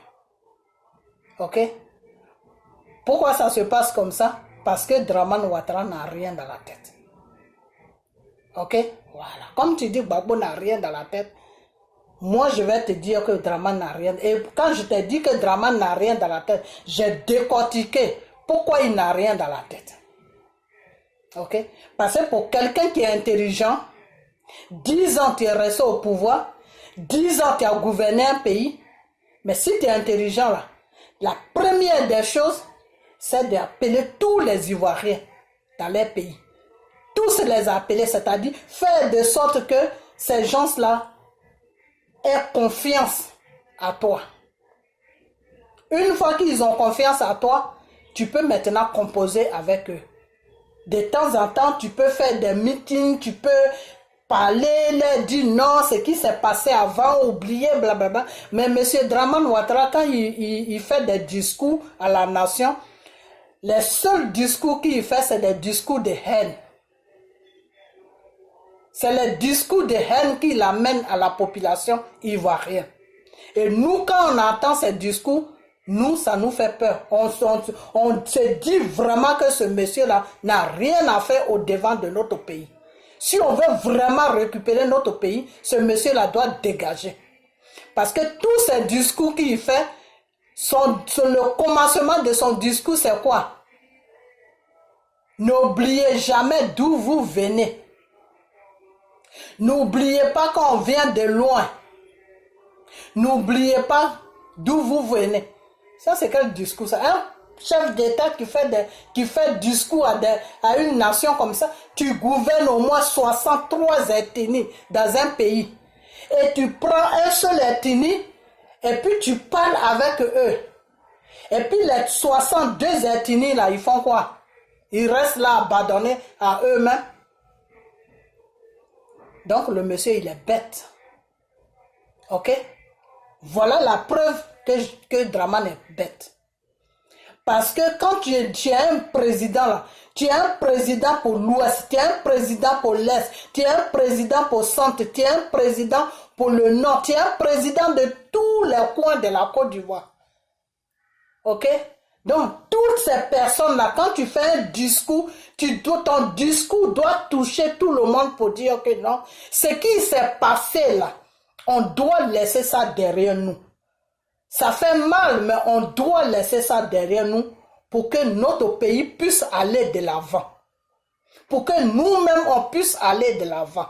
Ok? Pourquoi ça se passe comme ça? Parce que Dramane Ouattara n'a rien dans la tête. Ok? Voilà. Comme tu dis, Gbagbo n'a rien dans la tête. Moi, je vais te dire que Dramane n'a rien. Et quand je t'ai dit que Dramane n'a rien dans la tête, j'ai décortiqué pourquoi il n'a rien dans la tête. Ok? Parce que pour quelqu'un qui est intelligent, 10 ans tu es resté au pouvoir, 10 ans tu as gouverné un pays, mais si tu es intelligent là, la première des choses, c'est d'appeler tous les Ivoiriens dans les pays. Tous les appeler, c'est-à-dire faire de sorte que ces gens-là aient confiance à toi. Une fois qu'ils ont confiance à toi, tu peux maintenant composer avec eux. De temps en temps, tu peux faire des meetings, tu peux parler, leur dire non, ce qui s'est passé avant, oublier, blablabla. Mais M. Dramane Ouattara, quand il fait des discours à la nation, les seuls discours qu'il fait, c'est des discours de haine. C'est les discours de haine qu'il amène à la population ivoirienne. Et nous, quand on entend ces discours, nous, ça nous fait peur. On se dit vraiment que ce monsieur-là n'a rien à faire au devant de notre pays. Si on veut vraiment récupérer notre pays, ce monsieur-là doit dégager. Parce que tous ces discours qu'il fait, le commencement de son discours, c'est quoi? N'oubliez jamais d'où vous venez. N'oubliez pas qu'on vient de loin. N'oubliez pas d'où vous venez. Ça, c'est quel discours ça? Un chef d'État qui fait discours à une nation comme ça, tu gouvernes au moins 63 ethnies dans un pays. Et tu prends un seul ethnie et puis tu parles avec eux. Et puis les 62 ethnies là, ils font quoi? Ils restent là abandonnés à eux-mêmes. Donc le monsieur, il est bête. Ok? Voilà la preuve que Dramane est bête. Parce que quand tu es un président là, tu es un président pour l'Ouest, tu es un président pour l'Est, tu es un président pour le Centre, tu es un président pour le Nord, tu es un président de tous les coins de la Côte d'Ivoire. Ok? Donc, toutes ces personnes-là, quand tu fais un discours, ton discours doit toucher tout le monde pour dire que non, ce qui s'est passé là, on doit laisser ça derrière nous. Ça fait mal, mais on doit laisser ça derrière nous pour que notre pays puisse aller de l'avant. Pour que nous-mêmes, on puisse aller de l'avant.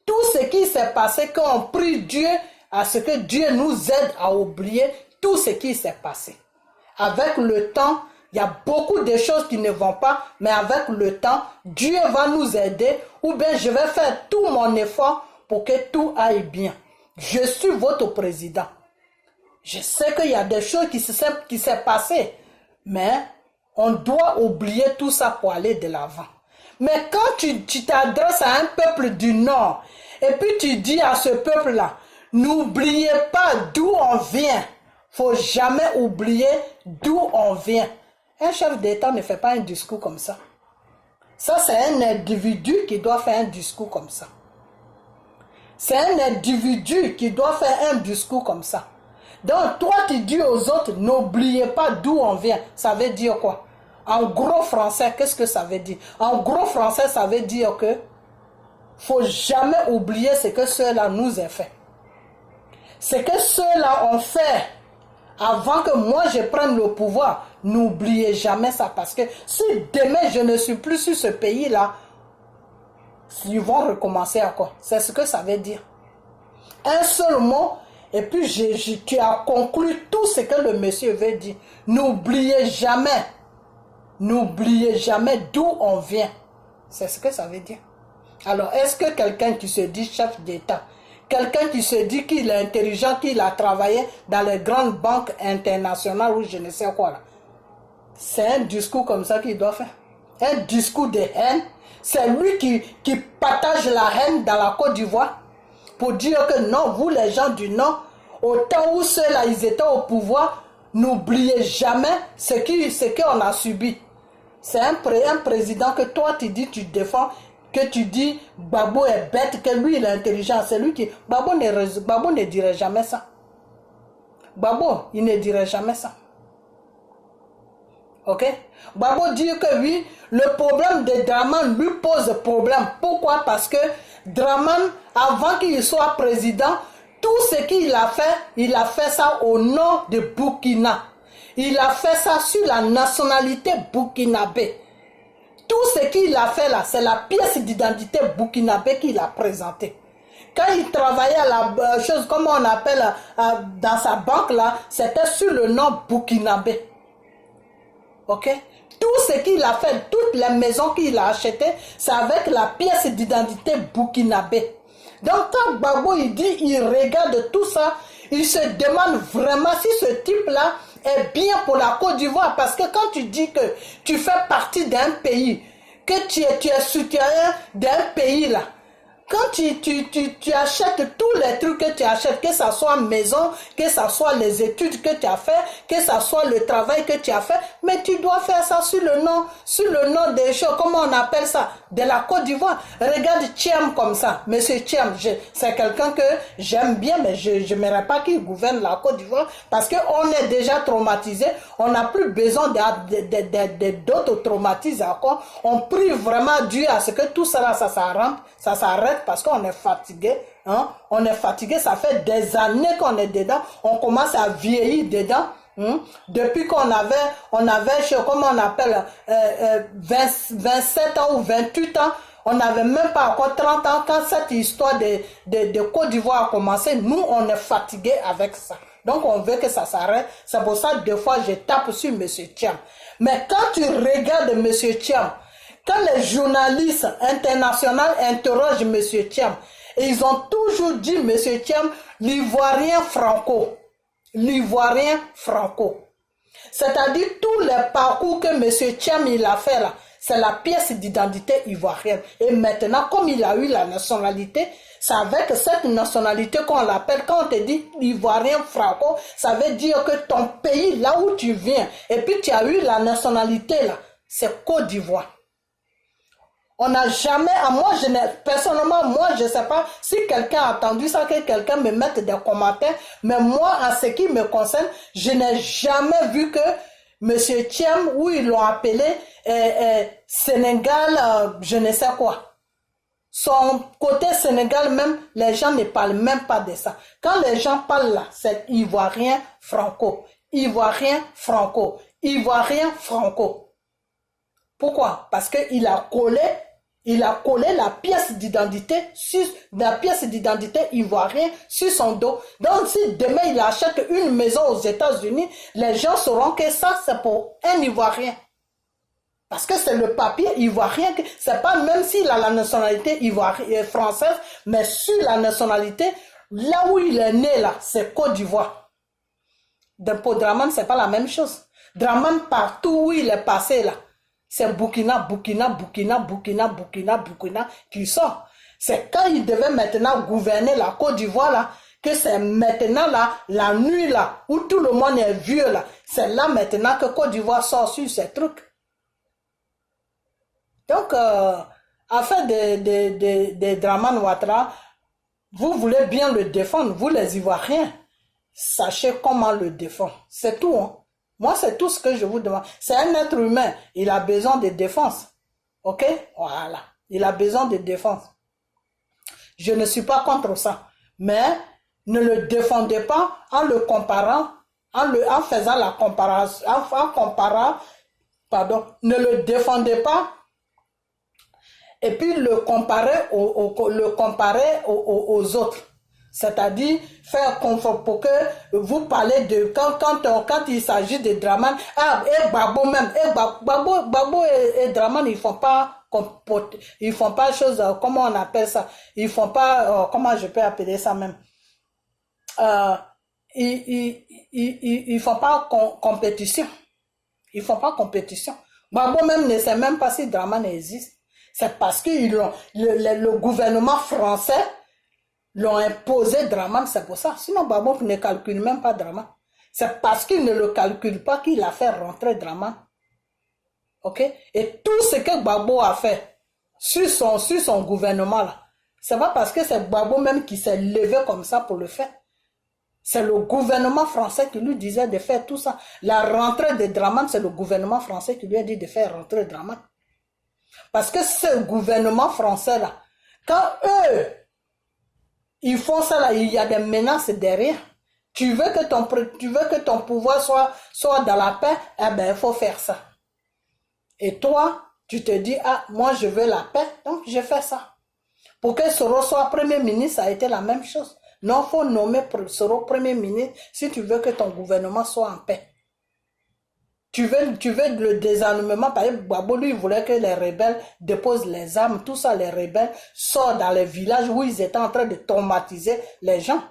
Tout ce qui s'est passé, quand on prie Dieu, à ce que Dieu nous aide à oublier tout ce qui s'est passé. Avec le temps, il y a beaucoup de choses qui ne vont pas, mais avec le temps, Dieu va nous aider, ou bien je vais faire tout mon effort pour que tout aille bien. Je suis votre président. Je sais qu'il y a des choses qui s'est passé, mais on doit oublier tout ça pour aller de l'avant. Mais quand tu t'adresses à un peuple du Nord, et puis tu dis à ce peuple-là, n'oubliez pas d'où on vient. Faut jamais oublier d'où on vient. Un chef d'État ne fait pas un discours comme ça. Ça, c'est un individu qui doit faire un discours comme ça. C'est un individu qui doit faire un discours comme ça. Donc, toi, tu dis aux autres, n'oubliez pas d'où on vient. Ça veut dire quoi? En gros français, qu'est-ce que ça veut dire? En gros français, ça veut dire que faut jamais oublier ce que ceux-là nous ont fait. Ce que ceux-là ont fait avant que moi je prenne le pouvoir, n'oubliez jamais ça. Parce que si demain je ne suis plus sur ce pays-là, ils vont recommencer à quoi? C'est ce que ça veut dire. Un seul mot, et puis tu as conclu tout ce que le monsieur veut dire. N'oubliez jamais d'où on vient. C'est ce que ça veut dire. Alors, est-ce que quelqu'un qui se dit chef d'État, quelqu'un qui se dit qu'il est intelligent, qu'il a travaillé dans les grandes banques internationales ou je ne sais quoi là, c'est un discours comme ça qu'il doit faire? Un discours de haine? C'est lui qui partage la haine dans la Côte d'Ivoire pour dire que non, vous les gens du Nord, au temps où ceux-là ils étaient au pouvoir, n'oubliez jamais ce qu'on a subi. C'est un président que toi tu dis, tu défends, que tu dis Gbagbo est bête, que lui il est intelligent. C'est lui qui... Gbagbo ne dirait jamais ça. Gbagbo, il ne dirait jamais ça. Ok? Gbagbo dit que oui, le problème de Draman lui pose problème. Pourquoi? Parce que Draman, avant qu'il soit président, tout ce qu'il a fait ça au nom de Burkina. Il a fait ça sur la nationalité burkinabé. Tout ce qu'il a fait là, c'est la pièce d'identité burkinabé qu'il a présentée. Quand il travaillait à la chose, comment on appelle, dans sa banque là, c'était sur le nom burkinabé. Ok? Tout ce qu'il a fait, toutes les maisons qu'il a achetées, c'est avec la pièce d'identité burkinabé. Donc quand Gbagbo il dit, il regarde tout ça, il se demande vraiment si ce type-là est bien pour la Côte d'Ivoire. Parce que quand tu dis que tu fais partie d'un pays, que tu es citoyen d'un pays là, quand tu achètes tous les trucs que tu achètes, que ce soit maison, que ce soit les études que tu as fait, que ce soit le travail que tu as fait, mais tu dois faire ça sur le nom des choses, comment on appelle ça, de la Côte d'Ivoire. Regarde Thiam comme ça, monsieur Thiam, c'est quelqu'un que j'aime bien, mais je n'aimerais pas qu'il gouverne la Côte d'Ivoire parce qu'on est déjà traumatisé, on n'a plus besoin d'autres traumatismes encore. On prie vraiment Dieu à ce que tout ça, ça s'arrête parce qu'on est fatigué, hein? On est fatigué, ça fait des années qu'on est dedans, on commence à vieillir dedans, hein? Depuis qu'on avait, comment on appelle, 27 ans ou 28 ans, on n'avait même pas encore 30 ans quand cette histoire de Côte d'Ivoire a commencé. Nous, on est fatigué avec ça. Donc, on veut que ça s'arrête. C'est pour ça que des fois, je tape sur M. Thiam. Mais quand tu regardes M. Thiam, quand les journalistes internationaux interrogent M. Thiam, ils ont toujours dit M. Thiam, l'ivoirien franco. L'ivoirien franco. C'est-à-dire tous les parcours que M. Thiam il a fait là, c'est la pièce d'identité ivoirienne. Et maintenant, comme il a eu la nationalité, c'est avec cette nationalité qu'on l'appelle. Quand on te dit ivoirien franco, ça veut dire que ton pays, là où tu viens, et puis tu as eu la nationalité là, c'est Côte d'Ivoire. On n'a jamais, personnellement, moi, je ne sais pas si quelqu'un a entendu ça, que quelqu'un me mette des commentaires, mais moi, en ce qui me concerne, je n'ai jamais vu que M. Thiam, où ils l'ont appelé Sénégal, je ne sais quoi. Son côté Sénégal même, les gens ne parlent même pas de ça. Quand les gens parlent là, c'est ivoirien franco, ivoirien franco, ivoirien franco. Pourquoi? Parce qu'il a collé la pièce d'identité ivoirienne sur son dos. Donc si demain il achète une maison aux États-Unis, les gens sauront que ça c'est pour un Ivoirien. Parce que c'est le papier ivoirien, c'est pas même s'il a la nationalité française, mais sur la nationalité, là où il est né là, c'est Côte d'Ivoire. Donc pour Draman, c'est pas la même chose. Draman, partout où il est passé là, c'est Burkina qui sort. C'est quand il devait maintenant gouverner la Côte d'Ivoire là, que c'est maintenant là, la nuit là, où tout le monde est vieux là, c'est là maintenant que Côte d'Ivoire sort sur ces trucs. Donc, afin de Draman Ouattara, vous voulez bien le défendre, vous les Ivoiriens, sachez comment le défendre. C'est tout, hein. Moi, c'est tout ce que je vous demande. C'est un être humain, il a besoin de défense. Ok? Voilà, il a besoin de défense. Je ne suis pas contre ça, mais ne le défendez pas en le comparant, en faisant la comparaison, ne le défendez pas et puis le comparer aux autres. C'est-à-dire faire conforme pour que vous parlez de quand il s'agit de Draman, et Gbagbo même, Gbagbo et Draman ils font pas chose, comment on appelle ça, ils font pas, comment je peux appeler ça même, ils font pas compétition, ils font pas compétition. Gbagbo même ne sait même pas si Draman existe. C'est parce que le gouvernement français l'ont imposé Draman, c'est pour ça. Sinon, Gbagbo ne calcule même pas Draman. C'est parce qu'il ne le calcule pas qu'il a fait rentrer Draman. Ok? Et tout ce que Gbagbo a fait sur son gouvernement là, c'est pas parce que c'est Gbagbo même qui s'est levé comme ça pour le faire. C'est le gouvernement français qui lui disait de faire tout ça. La rentrée de Draman, c'est le gouvernement français qui lui a dit de faire rentrer Draman. Parce que ce gouvernement français-là, quand eux, ils font ça là, il y a des menaces derrière. Tu veux que ton pouvoir soit dans la paix, eh bien, il faut faire ça. Et toi, tu te dis, ah, moi je veux la paix, donc je fais ça. Pour que Soro soit Premier ministre, ça a été la même chose. Non, il faut nommer Soro Premier ministre si tu veux que ton gouvernement soit en paix. Tu veux le désarmement, par exemple, Gbagbo, lui, il voulait que les rebelles déposent les armes, tout ça, les rebelles sortent dans les villages où ils étaient en train de traumatiser les gens.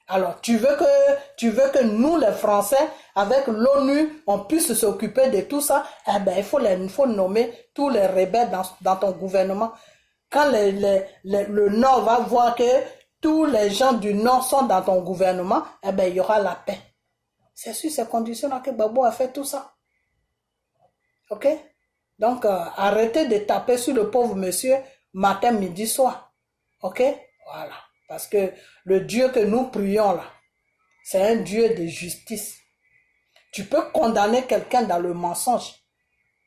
Alors, tu veux que nous, les Français, avec l'ONU, on puisse s'occuper de tout ça, eh bien, il faut nommer tous les rebelles dans ton gouvernement. Quand le Nord va voir que tous les gens du Nord sont dans ton gouvernement, eh bien, il y aura la paix. C'est sur ces conditions-là que Gbagbo a fait tout ça. Ok? Donc, arrêtez de taper sur le pauvre monsieur matin, midi, soir. Ok? Voilà. Parce que le Dieu que nous prions là, c'est un Dieu de justice. Tu peux condamner quelqu'un dans le mensonge,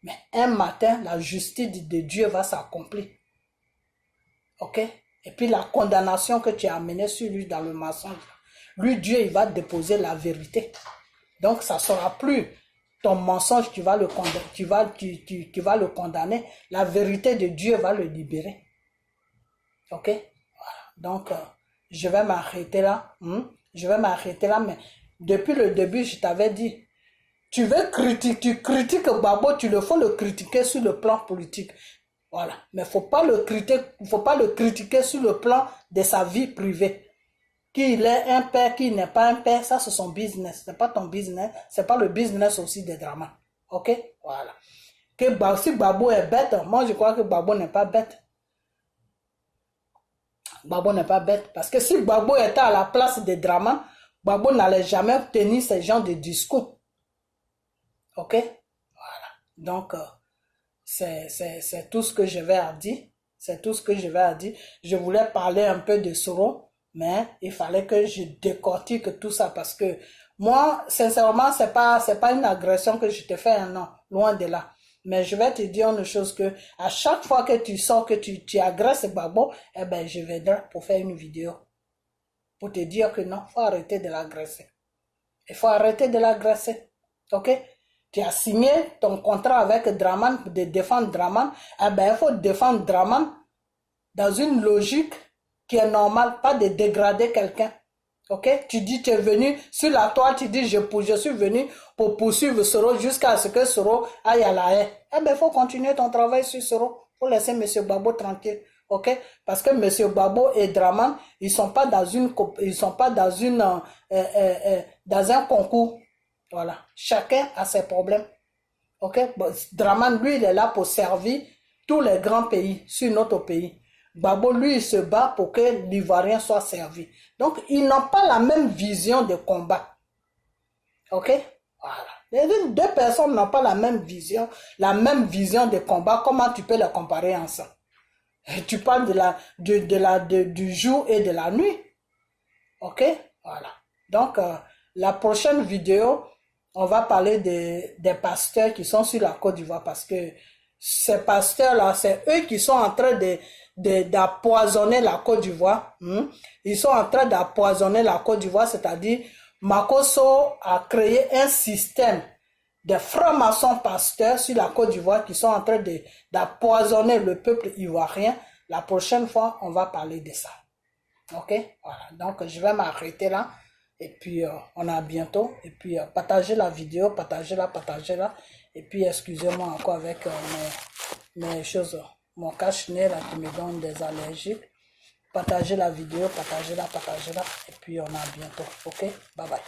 mais un matin, la justice de Dieu va s'accomplir. Ok? Et puis la condamnation que tu as amenée sur lui dans le mensonge, lui, Dieu, il va déposer la vérité. Donc, ça ne sera plus ton mensonge qui va le condamner. La vérité de Dieu va le libérer. Ok? Donc, je vais m'arrêter là. Je vais m'arrêter là, mais depuis le début, je t'avais dit, tu critiques Gbagbo, faut le critiquer sur le plan politique. Voilà. Mais faut pas le critiquer sur le plan de sa vie privée. Qu'il est un père, qu'il n'est pas un père, ça c'est son business. C'est pas ton business, c'est pas le business aussi des dramas. Ok? Voilà. Si Gbagbo est bête, moi je crois que Gbagbo n'est pas bête. Gbagbo n'est pas bête. Parce que si Gbagbo était à la place des dramas, Gbagbo n'allait jamais tenir ce genre de discours. Ok? Voilà. Donc, c'est tout ce que je vais à dire. C'est tout ce que je vais à dire. Je voulais parler un peu de Soro, mais il fallait que je décortique tout ça parce que moi, sincèrement, c'est pas une agression que je te fais, non, loin de là. Mais je vais te dire une chose que à chaque fois que tu sens que tu agresses Gbagbo, eh ben, je viendrai pour faire une vidéo. Pour te dire que non, faut arrêter de l'agresser. Il faut arrêter de l'agresser. Ok? Tu as signé ton contrat avec Draman de défendre Draman. Eh ben, il faut défendre Draman dans une logique qui est normale, pas de dégrader quelqu'un. Ok? Tu dis, tu es venu sur la toile, tu dis, je suis venu pour poursuivre Soro jusqu'à ce que Soro aille à la haie. Eh bien, il faut continuer ton travail sur Soro. Il faut laisser M. Gbagbo tranquille. Ok? Parce que M. Gbagbo et Draman, ils sont pas dans un concours. Voilà. Chacun a ses problèmes. Ok? Draman, lui, il est là pour servir tous les grands pays sur notre pays. Gbagbo, lui, il se bat pour que l'Ivoirien soit servi. Donc, ils n'ont pas la même vision de combat. Ok? Voilà. Les deux personnes n'ont pas la même vision de combat. Comment tu peux les comparer ensemble? Tu parles du jour et de la nuit. Ok? Voilà. Donc, la prochaine vidéo, on va parler des pasteurs qui sont sur la Côte d'Ivoire parce que ces pasteurs-là, c'est eux qui sont en train d'empoisonner la Côte d'Ivoire. Ils sont en train d'empoisonner la Côte d'Ivoire, c'est-à-dire Makosso a créé un système de francs-maçons pasteurs sur la Côte d'Ivoire qui sont en train d'empoisonner le peuple ivoirien. La prochaine fois, on va parler de ça. Ok? Voilà. Donc, je vais m'arrêter là. Et puis, on a bientôt. Et puis, partagez la vidéo, partagez-la. Et puis, excusez-moi encore avec mes choses, mon cache-nez là qui me donne des allergies. Partagez la vidéo, partagez-la. Et puis, on a bientôt. Ok? Bye bye.